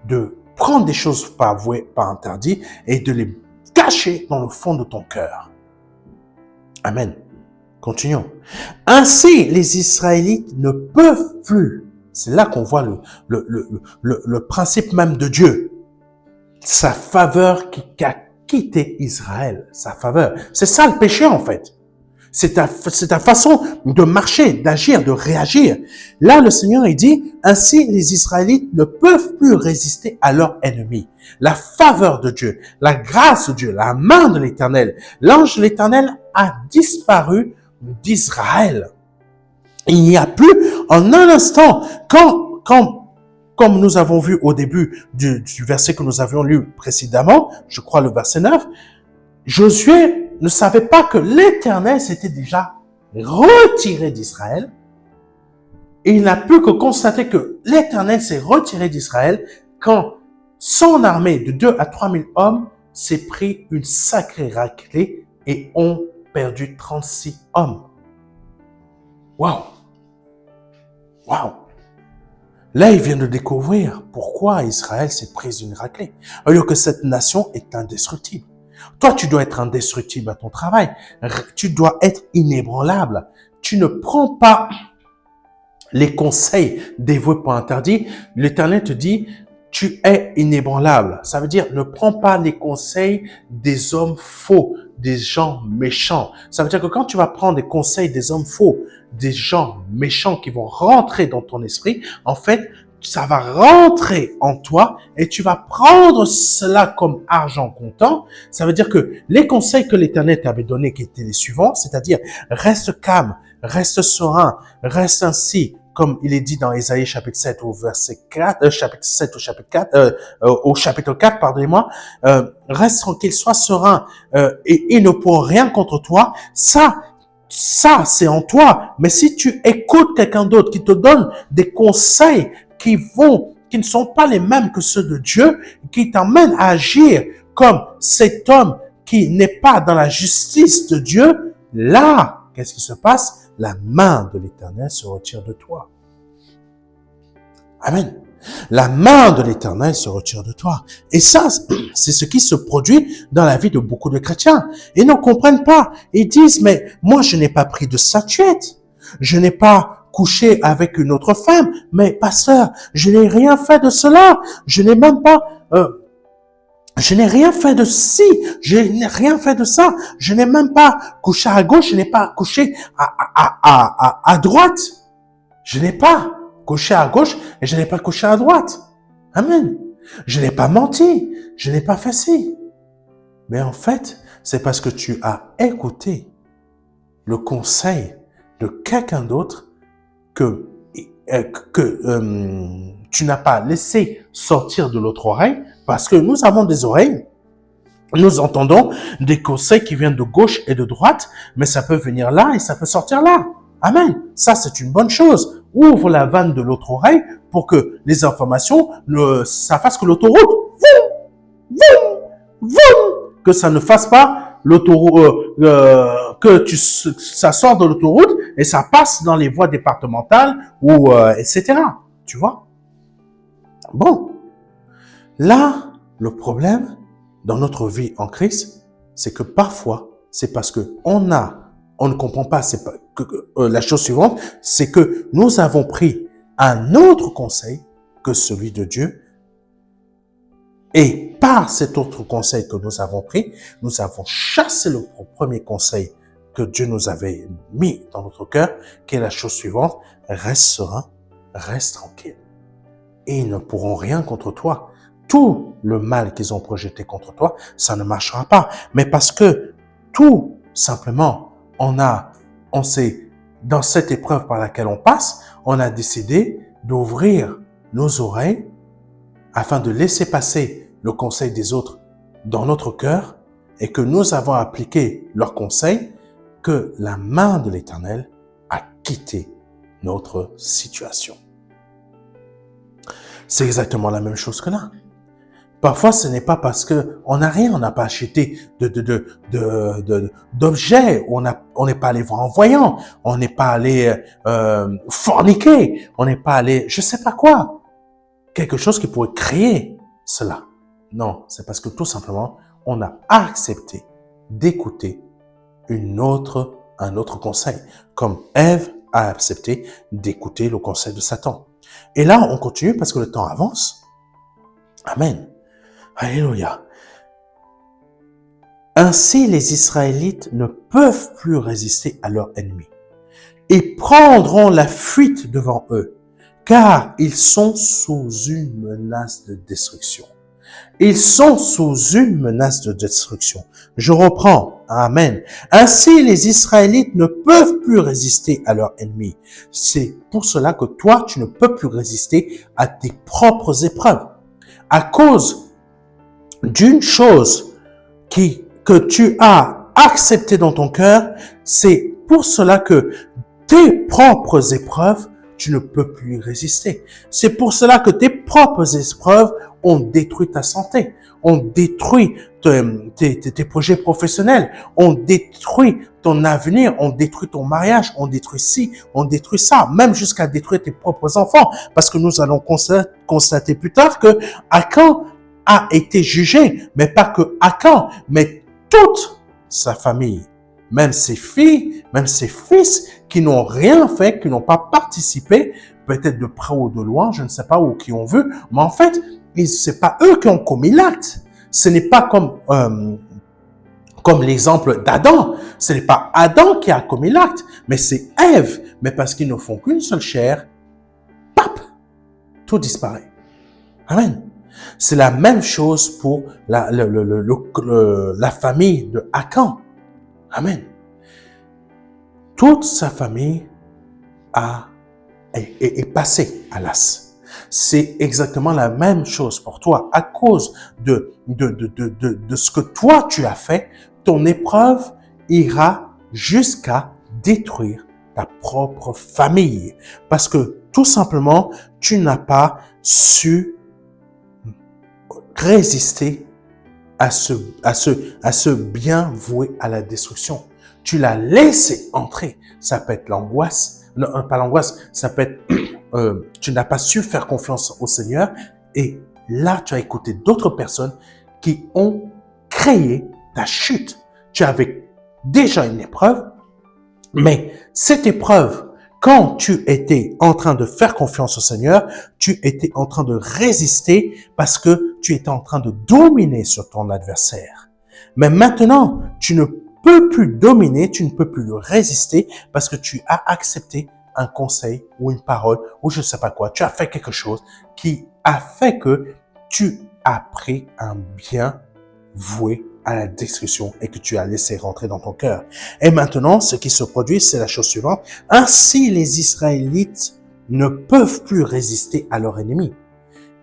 de prendre des choses pas avouées, pas interdites et de les cacher dans le fond de ton cœur. Amen. Continuons. Ainsi, les Israélites ne peuvent plus. C'est là qu'on voit le principe même de Dieu. Sa faveur qui a quitté Israël. Sa faveur. C'est ça le péché en fait. C'est ta façon de marcher, d'agir, de réagir. Là, le Seigneur, il dit, ainsi les Israélites ne peuvent plus résister à leur ennemi. La faveur de Dieu, la grâce de Dieu, la main de l'Éternel, l'ange de l'Éternel a disparu d'Israël. Il n'y a plus en un instant, comme nous avons vu au début du verset que nous avions lu précédemment, je crois le verset 9, Josué ne savait pas que l'Éternel s'était déjà retiré d'Israël. Et il n'a pu que constater que l'Éternel s'est retiré d'Israël quand son armée de 2 à 3 000 hommes s'est pris une sacrée raclée et ont perdu 36 hommes. Waouh! Waouh! Là, il vient de découvrir pourquoi Israël s'est pris une raclée. Alors que cette nation est indestructible. Toi, tu dois être indestructible à ton travail. Tu dois être inébranlable. Tu ne prends pas les conseils dévoués pour interdit. L'Éternel te dit, tu es inébranlable. Ça veut dire, ne prends pas les conseils des hommes faux, des gens méchants. Ça veut dire que quand tu vas prendre les conseils des hommes faux, des gens méchants qui vont rentrer dans ton esprit, en fait, ça va rentrer en toi et tu vas prendre cela comme argent comptant. Ça veut dire que les conseils que l'Éternel t'avait donnés qui étaient les suivants, c'est-à-dire reste calme, reste serein, reste ainsi, comme il est dit dans Ésaïe chapitre 7 au verset 4, chapitre 7 au chapitre 4, au chapitre 4, pardonnez-moi, reste tranquille, sois serein, et ils ne pourront rien contre toi. Ça, c'est en toi. Mais si tu écoutes quelqu'un d'autre qui te donne des conseils qui ne sont pas les mêmes que ceux de Dieu, qui t'emmènent à agir comme cet homme qui n'est pas dans la justice de Dieu, là, qu'est-ce qui se passe? La main de l'Éternel se retire de toi. Amen. La main de l'Éternel se retire de toi. Et ça, c'est ce qui se produit dans la vie de beaucoup de chrétiens. Ils ne comprennent pas. Ils disent, mais moi, je n'ai pas pris de statuette. Je n'ai pas couché avec une autre femme. Mais pasteur, je n'ai rien fait de cela. Je n'ai même pas... je n'ai rien fait de ci, je n'ai rien fait de ça, je n'ai même pas couché à gauche, je n'ai pas couché à droite. Je n'ai pas couché à gauche et je n'ai pas couché à droite. Amen. Je n'ai pas menti, je n'ai pas fait ci. Mais en fait, c'est parce que tu as écouté le conseil de quelqu'un d'autre que tu n'as pas laissé sortir de l'autre oreille, parce que nous avons des oreilles, nous entendons des conseils qui viennent de gauche et de droite, mais ça peut venir là et ça peut sortir là. Amen. Ça, c'est une bonne chose. Ouvre la vanne de l'autre oreille pour que les informations, ça fasse que l'autoroute, que ça ne fasse pas l'autoroute, ça sort de l'autoroute et ça passe dans les voies départementales ou etc. Tu vois? Bon, là, le problème dans notre vie en Christ, c'est que parfois, c'est parce que on ne comprend pas. C'est pas la chose suivante, c'est que nous avons pris un autre conseil que celui de Dieu. Et par cet autre conseil que nous avons pris, nous avons chassé le premier conseil que Dieu nous avait mis dans notre cœur, qui est la chose suivante: reste serein, reste tranquille. Et ils ne pourront rien contre toi. Tout le mal qu'ils ont projeté contre toi, ça ne marchera pas. Mais parce que tout simplement, on s'est, dans cette épreuve par laquelle on passe, on a décidé d'ouvrir nos oreilles afin de laisser passer le conseil des autres dans notre cœur et que nous avons appliqué leurs conseils, que la main de l'Éternel a quitté notre situation. C'est exactement la même chose que là. Parfois, ce n'est pas parce que on n'a rien, on n'a pas acheté d'objets, on n'est pas allé voir un voyant, on n'est pas allé forniquer, on n'est pas allé, je sais pas quoi, quelque chose qui pourrait créer cela. Non, c'est parce que tout simplement, on a accepté d'écouter un autre conseil, comme Ève a accepté d'écouter le conseil de Satan. Et là, on continue parce que le temps avance. Amen. Alléluia. Ainsi, les Israélites ne peuvent plus résister à leurs ennemis et prendront la fuite devant eux, car ils sont sous une menace de destruction. Ils sont sous une menace de destruction. Je reprends. Amen. Ainsi, les Israélites ne peuvent plus résister à leurs ennemis. C'est pour cela que toi, tu ne peux plus résister à tes propres épreuves. À cause d'une chose que tu as acceptée dans ton cœur, c'est pour cela que tes propres épreuves, tu ne peux plus y résister. C'est pour cela que tes propres épreuves ont détruit ta santé, ont détruit tes projets professionnels, ont détruit ton avenir, ont détruit ton mariage, ont détruit ci, ont détruit ça, même jusqu'à détruire tes propres enfants. Parce que nous allons constater plus tard que Akan a été jugé, mais pas que Akan, mais toute sa famille, même ses filles, même ses fils, qui n'ont rien fait, qui n'ont pas participé, peut-être de près ou de loin, je ne sais pas, ou qui ont vu, mais en fait, c'est pas eux qui ont commis l'acte. Ce n'est pas comme l'exemple d'Adam. Ce n'est pas Adam qui a commis l'acte, mais c'est Ève. Mais parce qu'ils ne font qu'une seule chair, pap, tout disparaît. Amen. C'est la même chose pour la famille de Akan. Amen. Toute sa famille est passée à l'as. C'est exactement la même chose pour toi. À cause de ce que toi tu as fait, ton épreuve ira jusqu'à détruire ta propre famille. Parce que tout simplement, tu n'as pas su résister à ce bien voué à la destruction. Tu l'as laissé entrer. Ça peut être l'angoisse. Non, pas l'angoisse. Ça peut être, tu n'as pas su faire confiance au Seigneur. Et là, tu as écouté d'autres personnes qui ont créé ta chute. Tu avais déjà une épreuve, mais cette épreuve, quand tu étais en train de faire confiance au Seigneur, tu étais en train de résister parce que tu étais en train de dominer sur ton adversaire. Mais maintenant, tu ne peux plus dominer, tu ne peux plus le résister parce que tu as accepté un conseil ou une parole ou je ne sais pas quoi. Tu as fait quelque chose qui a fait que tu as pris un bien voué à la destruction et que tu as laissé rentrer dans ton cœur. Et maintenant, ce qui se produit, c'est la chose suivante. Ainsi, les Israélites ne peuvent plus résister à leur ennemi.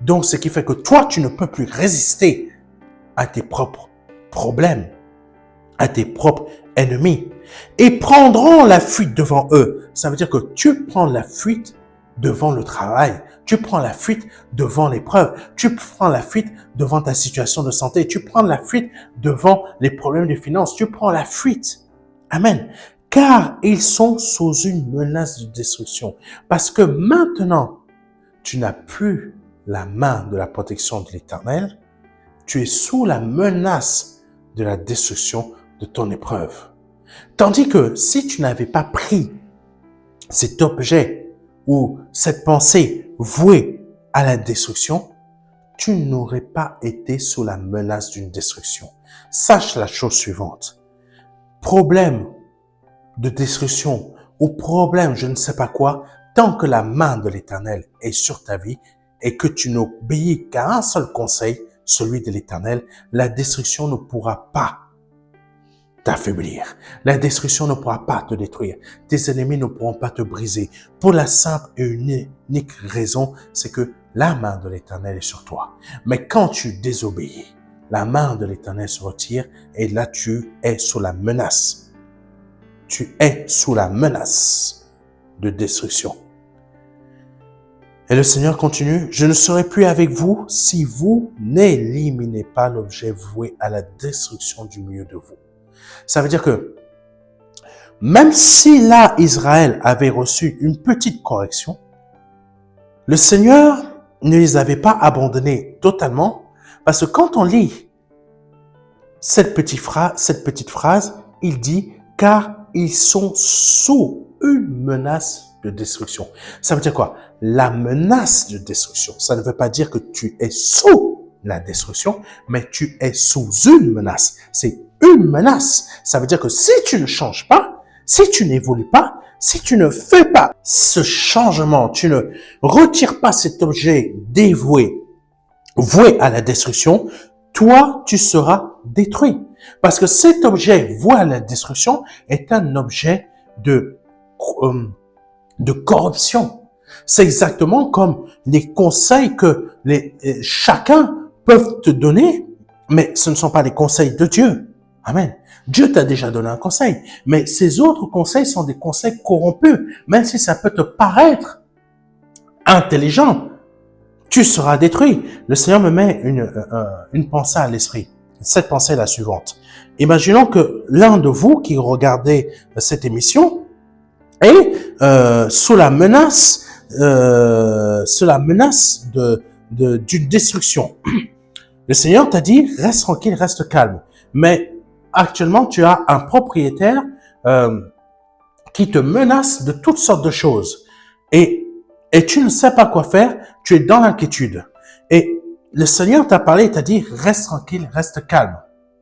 Donc, ce qui fait que toi, tu ne peux plus résister à tes propres problèmes, à tes propres ennemis, et prendront la fuite devant eux. Ça veut dire que tu prends la fuite devant le travail, tu prends la fuite devant l'épreuve, tu prends la fuite devant ta situation de santé, tu prends la fuite devant les problèmes de finances, tu prends la fuite. Amen. Car ils sont sous une menace de destruction. Parce que maintenant, tu n'as plus la main de la protection de l'Éternel, tu es sous la menace de la destruction de ton épreuve. Tandis que si tu n'avais pas pris cet objet ou cette pensée vouée à la destruction, tu n'aurais pas été sous la menace d'une destruction. Sache la chose suivante. Problème de destruction ou problème je ne sais pas quoi, tant que la main de l'Éternel est sur ta vie et que tu n'obéis qu'à un seul conseil, celui de l'Éternel, la destruction ne pourra pas t'affaiblir. La destruction ne pourra pas te détruire. Tes ennemis ne pourront pas te briser. Pour la simple et unique raison, c'est que la main de l'Éternel est sur toi. Mais quand tu désobéis, la main de l'Éternel se retire et là tu es sous la menace. Tu es sous la menace de destruction. Et le Seigneur continue, « Je ne serai plus avec vous si vous n'éliminez pas l'objet voué à la destruction du milieu de vous. » Ça veut dire que même si là, Israël avait reçu une petite correction, le Seigneur ne les avait pas abandonnés totalement, parce que quand on lit cette petite phrase, il dit « car ils sont sous une menace de destruction ». Ça veut dire quoi? La menace de destruction, ça ne veut pas dire que tu es sous la destruction, mais tu es sous une menace. C'est une menace. Ça veut dire que si tu ne changes pas, si tu n'évolues pas, si tu ne fais pas ce changement, tu ne retires pas cet objet voué à la destruction, toi, tu seras détruit. Parce que cet objet voué à la destruction est un objet de corruption. C'est exactement comme les conseils que chacun peut te donner, mais ce ne sont pas les conseils de Dieu. Amen. Dieu t'a déjà donné un conseil, mais ces autres conseils sont des conseils corrompus. Même si ça peut te paraître intelligent, tu seras détruit. Le Seigneur me met une pensée à l'esprit. Cette pensée est la suivante. Imaginons que l'un de vous qui regardez cette émission est sous la menace d'une destruction. Le Seigneur t'a dit, reste tranquille, reste calme. Mais actuellement, tu as un propriétaire qui te menace de toutes sortes de choses. Et tu ne sais pas quoi faire, tu es dans l'inquiétude. Et le Seigneur t'a parlé et t'a dit, reste tranquille, reste calme.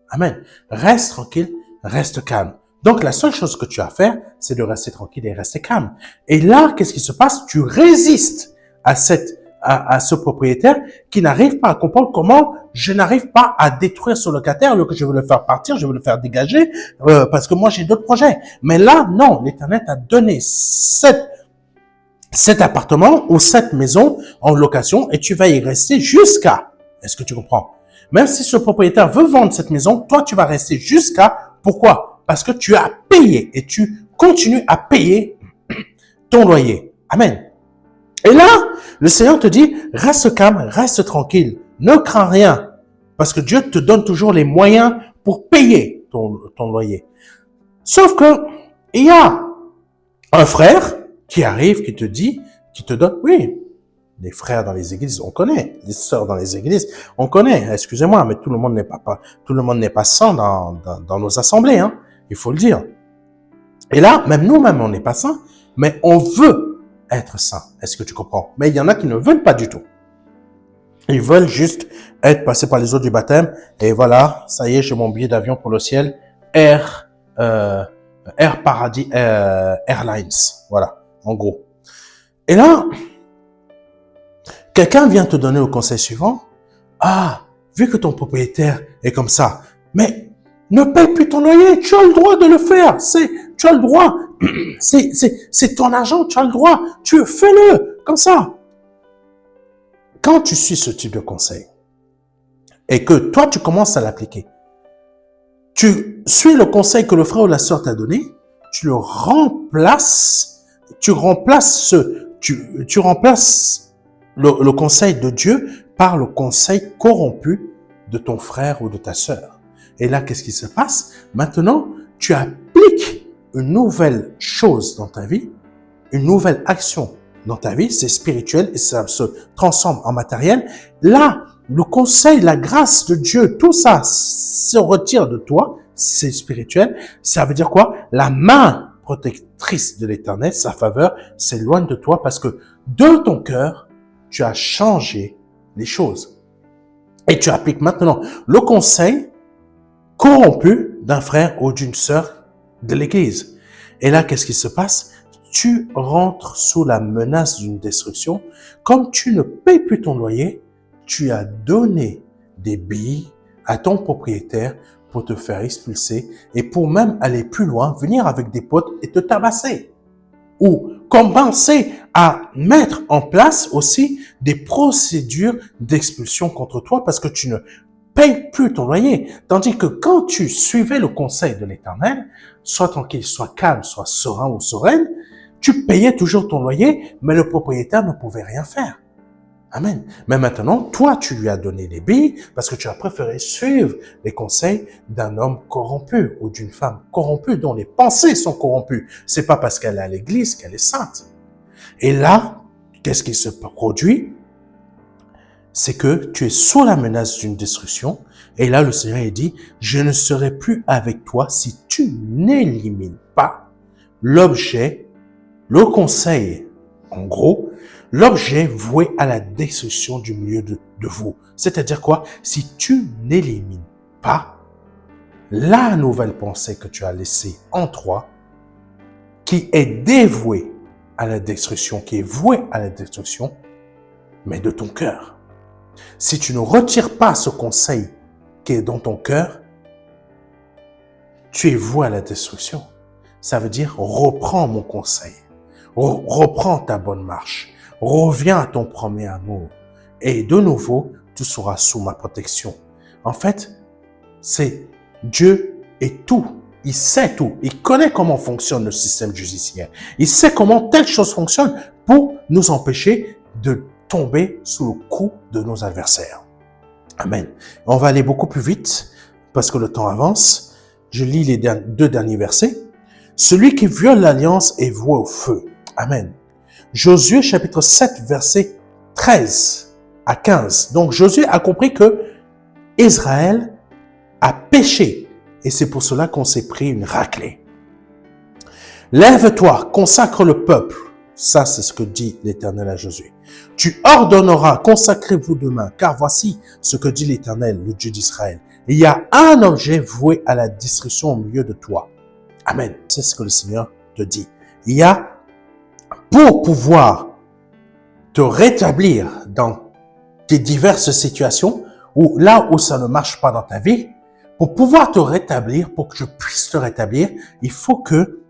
Amen. Reste tranquille, reste calme. Donc, la seule chose que tu as à faire, c'est de rester tranquille et rester calme. Et là, qu'est-ce qui se passe? Tu résistes à ce propriétaire qui n'arrive pas à comprendre comment je n'arrive pas à détruire ce locataire, alors que je veux le faire partir, je veux le faire dégager, parce que moi j'ai d'autres projets. Mais là, non, l'Éternel t'a donné cet appartement ou cette maison en location et tu vas y rester jusqu'à. Est-ce que tu comprends? Même si ce propriétaire veut vendre cette maison, toi tu vas rester jusqu'à. Pourquoi? Parce que tu as payé et tu continues à payer ton loyer. Amen. Et là, le Seigneur te dit, reste calme, reste tranquille, ne crains rien, parce que Dieu te donne toujours les moyens pour payer ton loyer. Sauf que, il y a un frère qui arrive, qui te donne, oui, les frères dans les églises, on connaît, les sœurs dans les églises, on connaît, excusez-moi, mais tout le monde n'est pas saint dans nos assemblées, hein, il faut le dire. Et là, même nous-mêmes, on n'est pas saints, mais on veut être saint. Est-ce que tu comprends? Mais il y en a qui ne veulent pas du tout. Ils veulent juste être passés par les eaux du baptême et voilà, ça y est, j'ai mon billet d'avion pour le ciel, Air Paradis Airlines. Voilà, en gros. Et là, quelqu'un vient te donner le conseil suivant. Ah, vu que ton propriétaire est comme ça, mais ne paye plus ton loyer, tu as le droit de le faire. Tu as le droit. C'est ton argent, tu as le droit. Fais-le, comme ça. Quand tu suis ce type de conseil et que toi, tu commences à l'appliquer, tu suis le conseil que le frère ou la sœur t'a donné, tu remplaces le conseil de Dieu par le conseil corrompu de ton frère ou de ta sœur. Et là, qu'est-ce qui se passe? Maintenant, tu appliques une nouvelle chose dans ta vie, une nouvelle action dans ta vie, c'est spirituel et ça se transforme en matériel. Là, le conseil, la grâce de Dieu, tout ça se retire de toi, c'est spirituel. Ça veut dire quoi? La main protectrice de l'Éternel, sa faveur, s'éloigne de toi parce que de ton cœur, tu as changé les choses. Et tu appliques maintenant le conseil corrompu d'un frère ou d'une sœur de l'Église. Et là, qu'est-ce qui se passe? Tu rentres sous la menace d'une destruction. Comme tu ne payes plus ton loyer, tu as donné des billes à ton propriétaire pour te faire expulser et pour même aller plus loin, venir avec des potes et te tabasser. Ou commencer à mettre en place aussi des procédures d'expulsion contre toi parce que tu ne payes plus ton loyer. Tandis que quand tu suivais le conseil de l'Éternel, sois tranquille, sois calme, sois serein ou sereine, tu payais toujours ton loyer, mais le propriétaire ne pouvait rien faire. Amen. Mais maintenant, toi, tu lui as donné les billes parce que tu as préféré suivre les conseils d'un homme corrompu ou d'une femme corrompue dont les pensées sont corrompues. C'est pas parce qu'elle est à l'église qu'elle est sainte. Et là, qu'est-ce qui se produit? C'est que tu es sous la menace d'une destruction. Et là, le Seigneur il dit, je ne serai plus avec toi si tu n'élimines pas l'objet, le conseil, en gros, l'objet voué à la destruction du milieu de vous. C'est-à-dire quoi? Si tu n'élimines pas la nouvelle pensée que tu as laissée en toi, qui est dévouée à la destruction, qui est vouée à la destruction, mais de ton cœur. Si tu ne retires pas ce conseil qui est dans ton cœur, tu es voué à la destruction. Ça veut dire, reprends mon conseil. Reprends ta bonne marche. Reviens à ton premier amour. Et de nouveau, tu seras sous ma protection. En fait, c'est Dieu est tout. Il sait tout. Il connaît comment fonctionne le système judiciaire. Il sait comment telle chose fonctionne pour nous empêcher de tomber sous le coup de nos adversaires. Amen. On va aller beaucoup plus vite parce que le temps avance. Je lis les deux derniers versets. Celui qui viole l'alliance est voué au feu. Amen. Josué chapitre 7 verset 13 à 15. Donc Josué a compris que Israël a péché et c'est pour cela qu'on s'est pris une raclée. Lève-toi, consacre le peuple. Ça, c'est ce que dit l'Éternel à Josué. Tu ordonneras, consacrez-vous demain, car voici ce que dit l'Éternel, le Dieu d'Israël. Il y a un objet voué à la destruction au milieu de toi. Amen. C'est ce que le Seigneur te dit. Il y a, pour pouvoir te rétablir dans tes diverses situations, ou là où ça ne marche pas dans ta vie, pour pouvoir te rétablir, pour que je puisse te rétablir, il faut que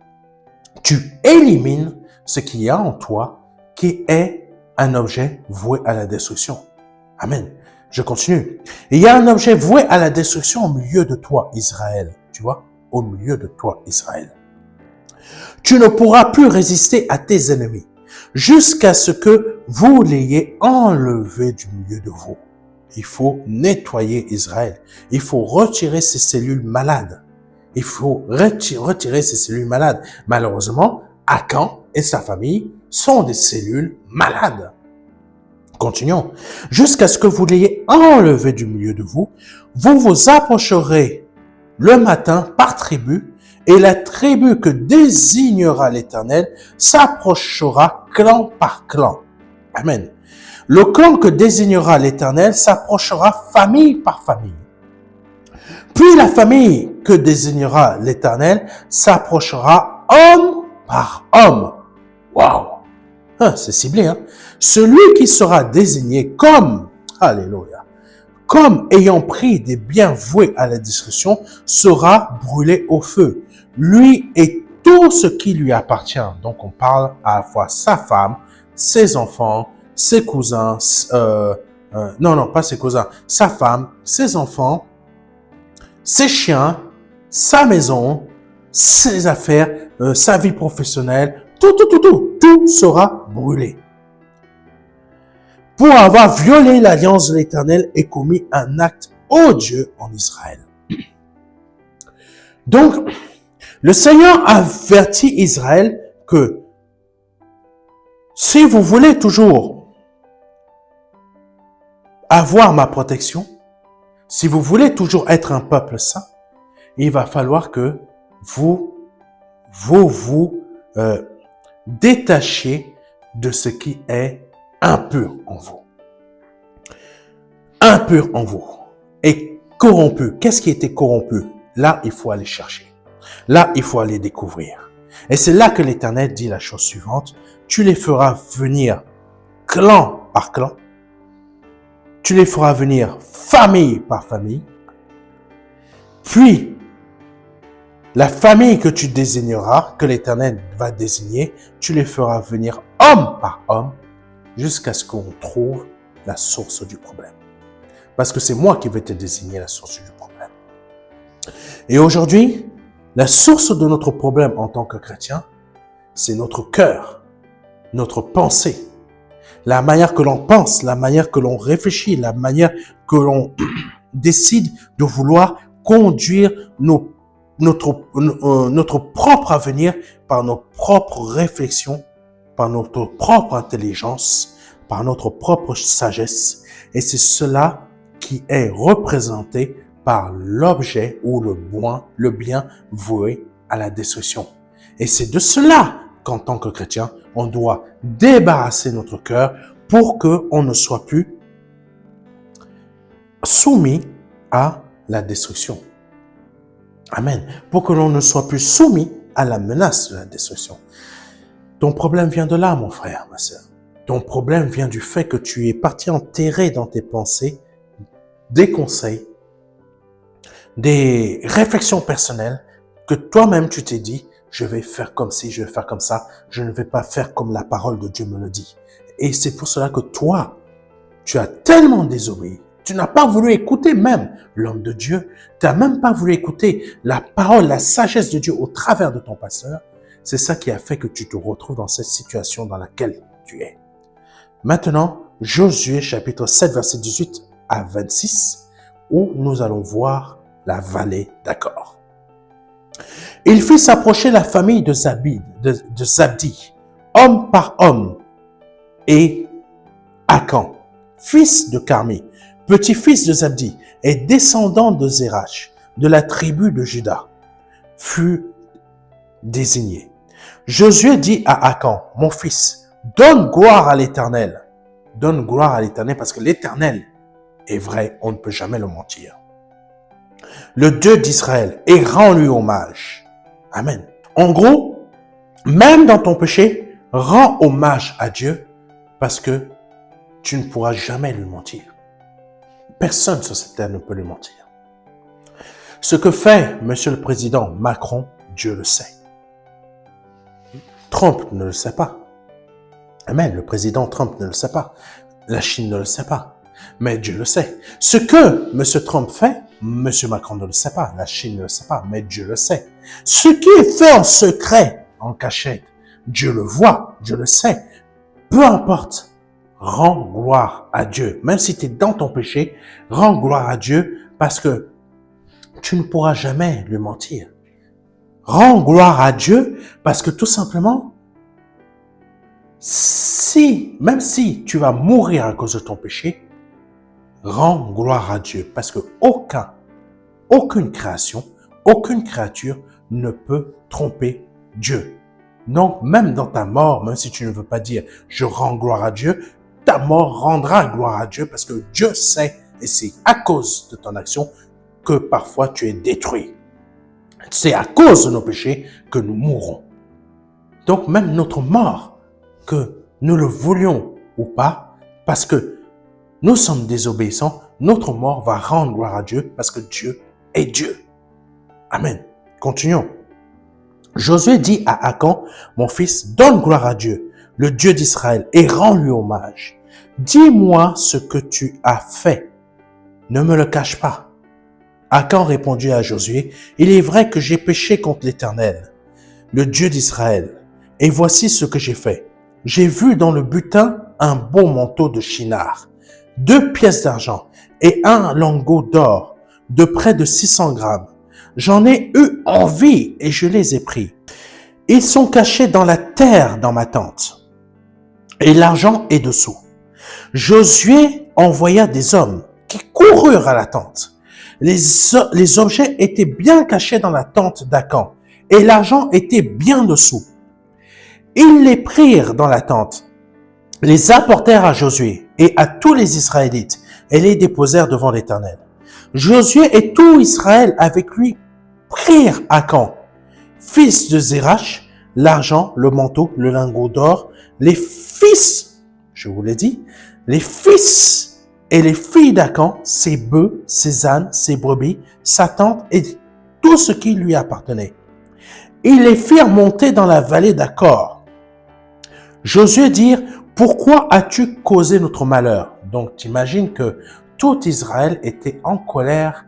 tu élimines ce qu'il y a en toi qui est un objet voué à la destruction. Amen. Je continue. Il y a un objet voué à la destruction au milieu de toi, Israël. Tu vois? Au milieu de toi, Israël. Tu ne pourras plus résister à tes ennemis jusqu'à ce que vous l'ayez enlevé du milieu de vous. Il faut nettoyer Israël. Il faut retirer ces cellules malades. Il faut retirer ces cellules malades. Malheureusement, Akan et sa famille sont des cellules malades. Continuons. Jusqu'à ce que vous l'ayez enlevé du milieu de vous, vous vous approcherez le matin par tribu, et la tribu que désignera l'Éternel s'approchera clan par clan. Amen. Le clan que désignera l'Éternel s'approchera famille par famille. Puis la famille que désignera l'Éternel s'approchera homme par homme. Waouh! C'est ciblé, hein? Celui qui sera désigné comme, alléluia, comme ayant pris des biens voués à la destruction sera brûlé au feu. Lui et tout ce qui lui appartient. Donc on parle à la fois sa femme, ses enfants, ses cousins, pas ses cousins, sa femme, ses enfants, ses chiens, sa maison, ses affaires, sa vie professionnelle, tout sera brûlé. Pour avoir violé l'alliance de l'Éternel et commis un acte odieux en Israël. Donc, le Seigneur avertit Israël que si vous voulez toujours avoir ma protection, si vous voulez toujours être un peuple saint, il va falloir que vous détachiez de ce qui est impur en vous. Impur en vous. Et corrompu. Qu'est-ce qui était corrompu? Là, il faut aller chercher. Là, il faut aller découvrir. Et c'est là que l'Éternel dit la chose suivante. Tu les feras venir clan par clan. Tu les feras venir famille par famille. Puis, la famille que tu désigneras, que l'Éternel va désigner, tu les feras venir homme par homme jusqu'à ce qu'on trouve la source du problème. Parce que c'est moi qui vais te désigner la source du problème. Et aujourd'hui, la source de notre problème en tant que chrétien, c'est notre cœur, notre pensée, la manière que l'on pense, la manière que l'on réfléchit, la manière que l'on décide de vouloir conduire notre propre avenir par nos propres réflexions, par notre propre intelligence, par notre propre sagesse. Et c'est cela qui est représenté par l'objet ou le bien voué à la destruction. Et c'est de cela qu'en tant que chrétien, on doit débarrasser notre cœur pour qu'on ne soit plus soumis à la destruction. Amen. Pour que l'on ne soit plus soumis à la menace de la destruction. Ton problème vient de là, mon frère, ma sœur. Ton problème vient du fait que tu es parti enterrer dans tes pensées des conseils, des réflexions personnelles que toi-même tu t'es dit, je vais faire comme ci, je vais faire comme ça, je ne vais pas faire comme la parole de Dieu me le dit. Et c'est pour cela que toi, tu as tellement désobéi. Tu n'as pas voulu écouter même l'homme de Dieu. Tu n'as même pas voulu écouter la parole, la sagesse de Dieu au travers de ton pasteur. C'est ça qui a fait que tu te retrouves dans cette situation dans laquelle tu es. Maintenant, Josué chapitre 7, verset 18 à 26, où nous allons voir la vallée d'Achor. Il fit s'approcher la famille de Zabdi, homme par homme, et Akan, fils de Carmi, petit-fils de Zabdi et descendant de Zérach, de la tribu de Juda, fut désigné. Josué dit à Akan, mon fils, donne gloire à l'Éternel. Donne gloire à l'Éternel parce que l'Éternel est vrai, on ne peut jamais le mentir. Le Dieu d'Israël, et rends-lui hommage. Amen. En gros, même dans ton péché, rends hommage à Dieu parce que tu ne pourras jamais lui mentir. Personne sur cette terre ne peut lui mentir. Ce que fait Monsieur le Président Macron, Dieu le sait. Trump ne le sait pas. Amen. Le président Trump ne le sait pas. La Chine ne le sait pas. Mais Dieu le sait. Ce que M. Trump fait, M. Macron ne le sait pas. La Chine ne le sait pas. Mais Dieu le sait. Ce qui est fait en secret, en cachette, Dieu le voit. Dieu le sait. Peu importe. Rends gloire à Dieu. Même si tu es dans ton péché, rends gloire à Dieu parce que tu ne pourras jamais lui mentir. Rends gloire à Dieu parce que tout simplement, même si tu vas mourir à cause de ton péché, rends gloire à Dieu parce que aucune création, aucune créature ne peut tromper Dieu. Donc, même dans ta mort, même si tu ne veux pas dire « je rends gloire à Dieu », ta mort rendra gloire à Dieu parce que Dieu sait, et c'est à cause de ton action que parfois tu es détruit. C'est à cause de nos péchés que nous mourrons. Donc même notre mort, que nous le voulions ou pas, parce que nous sommes désobéissants, notre mort va rendre gloire à Dieu parce que Dieu est Dieu. Amen. Continuons. Josué dit à Akan, mon fils, donne gloire à Dieu, le Dieu d'Israël, et rends-lui hommage. Dis-moi ce que tu as fait. Ne me le cache pas. Akan répondit à Josué, il est vrai que j'ai péché contre l'Éternel, le Dieu d'Israël. Et voici ce que j'ai fait. J'ai vu dans le butin un beau manteau de Shinar, 2 pièces d'argent et un lingot d'or de près de 600 grammes. J'en ai eu envie et je les ai pris. Ils sont cachés dans la terre dans ma tente et l'argent est dessous. Josué envoya des hommes qui coururent à la tente. Les objets étaient bien cachés dans la tente d'Akan et l'argent était bien dessous. Ils les prirent dans la tente, les apportèrent à Josué et à tous les Israélites et les déposèrent devant l'Éternel. Josué et tout Israël avec lui prirent Akan, fils de Zérach, l'argent, le manteau, le lingot d'or, les fils, je vous l'ai dit, les fils Et les filles d'Akan, ses bœufs, ses ânes, ses brebis, sa tente et tout ce qui lui appartenait. Ils les firent monter dans la vallée d'Accor. Josué dit, pourquoi as-tu causé notre malheur? Donc, t'imagines que tout Israël était en colère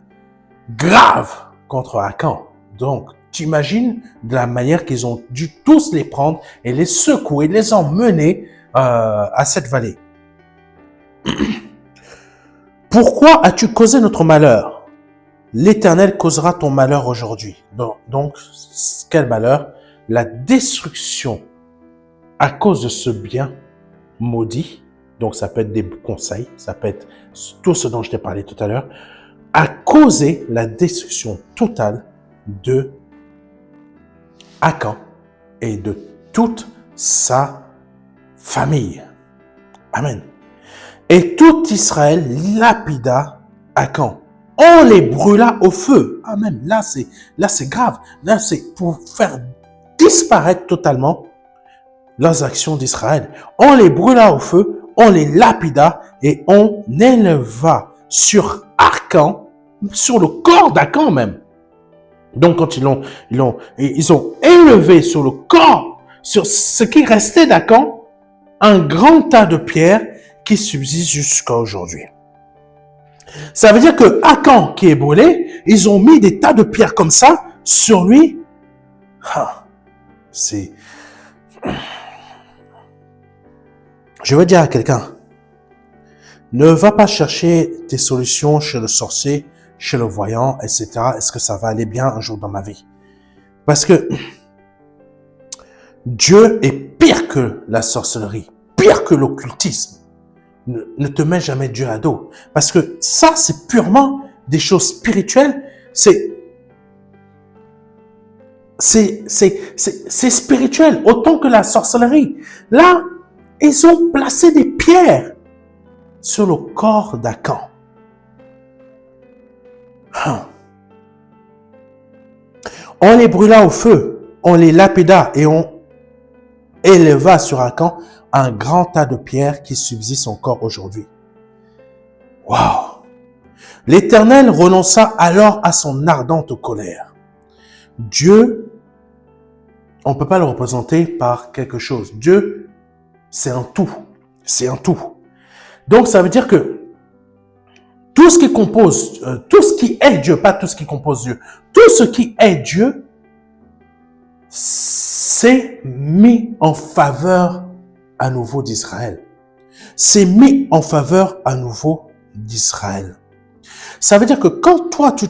grave contre Akan. Donc, t'imagines de la manière qu'ils ont dû tous les prendre et les secouer, les emmener à cette vallée. Pourquoi as-tu causé notre malheur? L'Éternel causera ton malheur aujourd'hui. Donc, quel malheur? La destruction à cause de ce bien maudit. Donc, ça peut être des conseils, ça peut être tout ce dont je t'ai parlé tout à l'heure, a causé la destruction totale de Akan et de toute sa famille. Amen. Et tout Israël lapida Akan. On les brûla au feu. Amen. Là, c'est grave. Là, c'est pour faire disparaître totalement leurs actions d'Israël. On les brûla au feu, on les lapida et on éleva sur Akan, sur le corps d'Akan même. Donc, quand ils ont élevé sur le corps, sur ce qui restait d'Akan, un grand tas de pierres qui subsiste jusqu'à aujourd'hui. Ça veut dire que Akan qui est brûlé, ils ont mis des tas de pierres comme ça sur lui. Je veux dire à quelqu'un, ne va pas chercher tes solutions chez le sorcier, chez le voyant, etc. Est-ce que ça va aller bien un jour dans ma vie? Parce que Dieu est pire que la sorcellerie, pire que l'occultisme. Ne te mets jamais Dieu à dos. Parce que ça, c'est purement des choses spirituelles. C'est spirituel, autant que la sorcellerie. Là, ils ont placé des pierres sur le corps d'Akan. On les brûla au feu, on les lapida et on éleva sur Akan un grand tas de pierres qui subsiste encore aujourd'hui. Waouh! L'Éternel renonça alors à son ardente colère. Dieu, on ne peut pas le représenter par quelque chose. Dieu, c'est un tout. C'est un tout. Donc, ça veut dire que tout ce qui compose, tout ce qui est Dieu, pas tout ce qui compose Dieu, tout ce qui est Dieu, c'est mis en faveur à nouveau d'Israël. C'est mis en faveur à nouveau d'Israël. Ça veut dire que quand toi, tu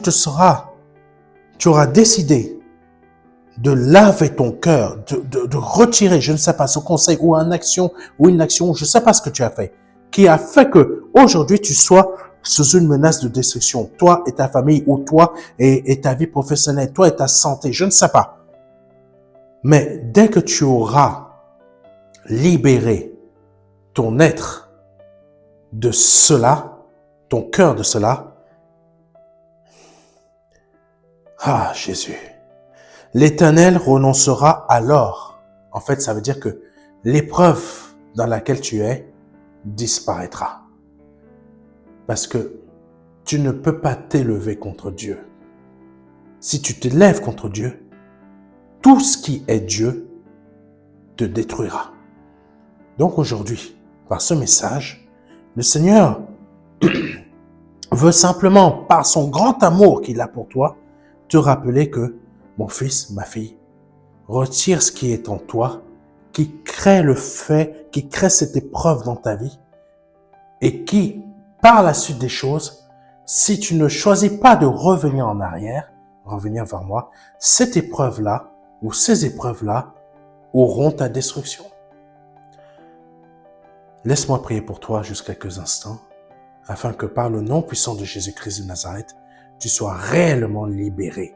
auras décidé de laver ton cœur, de retirer, je ne sais pas, ce conseil ou une action, je ne sais pas ce que tu as fait, qui a fait que aujourd'hui tu sois sous une menace de destruction, toi et ta famille, ou toi et ta vie professionnelle, toi et ta santé, je ne sais pas. Mais dès que tu auras libéré ton être de cela, ton cœur de cela, Jésus, l'Éternel renoncera alors. En fait, ça veut dire que l'épreuve dans laquelle tu es disparaîtra. Parce que tu ne peux pas t'élever contre Dieu. Si tu te lèves contre Dieu, tout ce qui est Dieu te détruira. Donc aujourd'hui, par ce message, le Seigneur veut simplement, par son grand amour qu'il a pour toi, te rappeler que, mon fils, ma fille, retire ce qui est en toi, qui crée le fait, qui crée cette épreuve dans ta vie, et qui, par la suite des choses, si tu ne choisis pas de revenir en arrière, revenir vers moi, cette épreuve-là, ou ces épreuves-là, auront ta destruction. Laisse-moi prier pour toi juste quelques instants, afin que par le nom puissant de Jésus-Christ de Nazareth, tu sois réellement libéré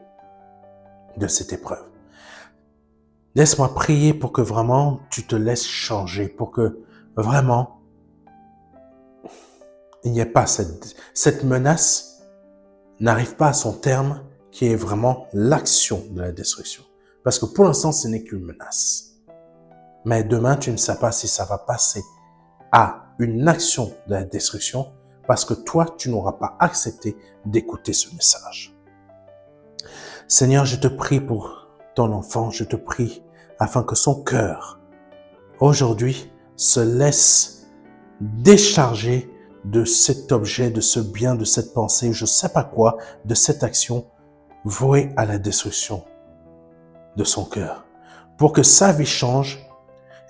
de cette épreuve. Laisse-moi prier pour que vraiment tu te laisses changer, pour que vraiment il n'y ait pas cette menace n'arrive pas à son terme, qui est vraiment l'action de la destruction. Parce que pour l'instant, ce n'est qu'une menace. Mais demain, tu ne sais pas si ça va passer à une action de la destruction, parce que toi, tu n'auras pas accepté d'écouter ce message. Seigneur, je te prie pour ton enfant, je te prie afin que son cœur, aujourd'hui, se laisse décharger de cet objet, de ce bien, de cette pensée, je ne sais pas quoi, de cette action vouée à la destruction de son cœur, pour que sa vie change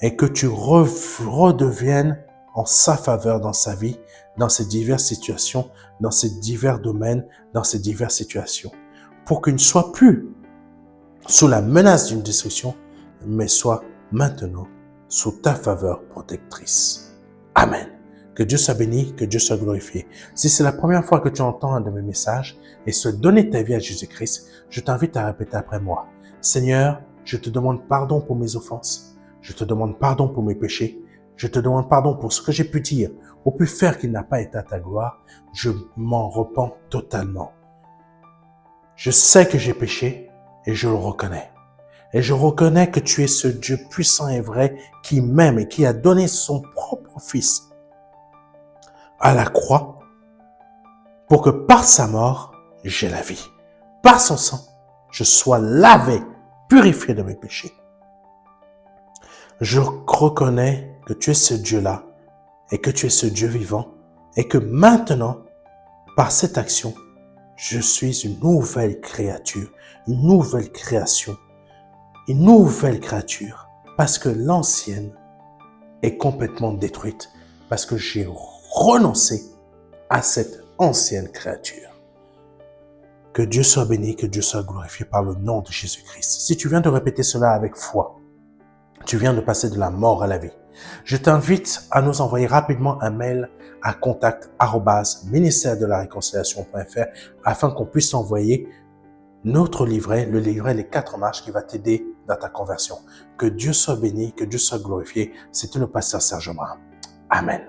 et que tu redeviennes en sa faveur dans sa vie, dans ces diverses situations, dans ces divers domaines, dans ces diverses situations, pour qu'il ne soit plus sous la menace d'une destruction, mais soit maintenant sous ta faveur protectrice. Amen. Que Dieu soit béni, que Dieu soit glorifié. Si c'est la première fois que tu entends un de mes messages et souhaites donner ta vie à Jésus-Christ, je t'invite à répéter après moi. Seigneur, je te demande pardon pour mes offenses. Je te demande pardon pour mes péchés. Je te demande pardon pour ce que j'ai pu dire ou pu faire qui n'a pas été à ta gloire. Je m'en repens totalement. Je sais que j'ai péché et je le reconnais. Et je reconnais que tu es ce Dieu puissant et vrai qui m'aime et qui a donné son propre Fils à la croix pour que par sa mort, j'ai la vie. Par son sang, je sois lavé, purifié de mes péchés. Je reconnais que tu es ce Dieu-là et que tu es ce Dieu vivant et que maintenant, par cette action, je suis une nouvelle créature, une nouvelle création, une nouvelle créature parce que l'ancienne est complètement détruite parce que j'ai renoncé à cette ancienne créature. Que Dieu soit béni, que Dieu soit glorifié par le nom de Jésus-Christ. Si tu viens de répéter cela avec foi, tu viens de passer de la mort à la vie. Je t'invite à nous envoyer rapidement un mail à contact@ministère-de-la-réconciliation.fr afin qu'on puisse envoyer notre livret, le livret Les 4 marches qui va t'aider dans ta conversion. Que Dieu soit béni, que Dieu soit glorifié. C'était le pasteur Serge Omar. Amen.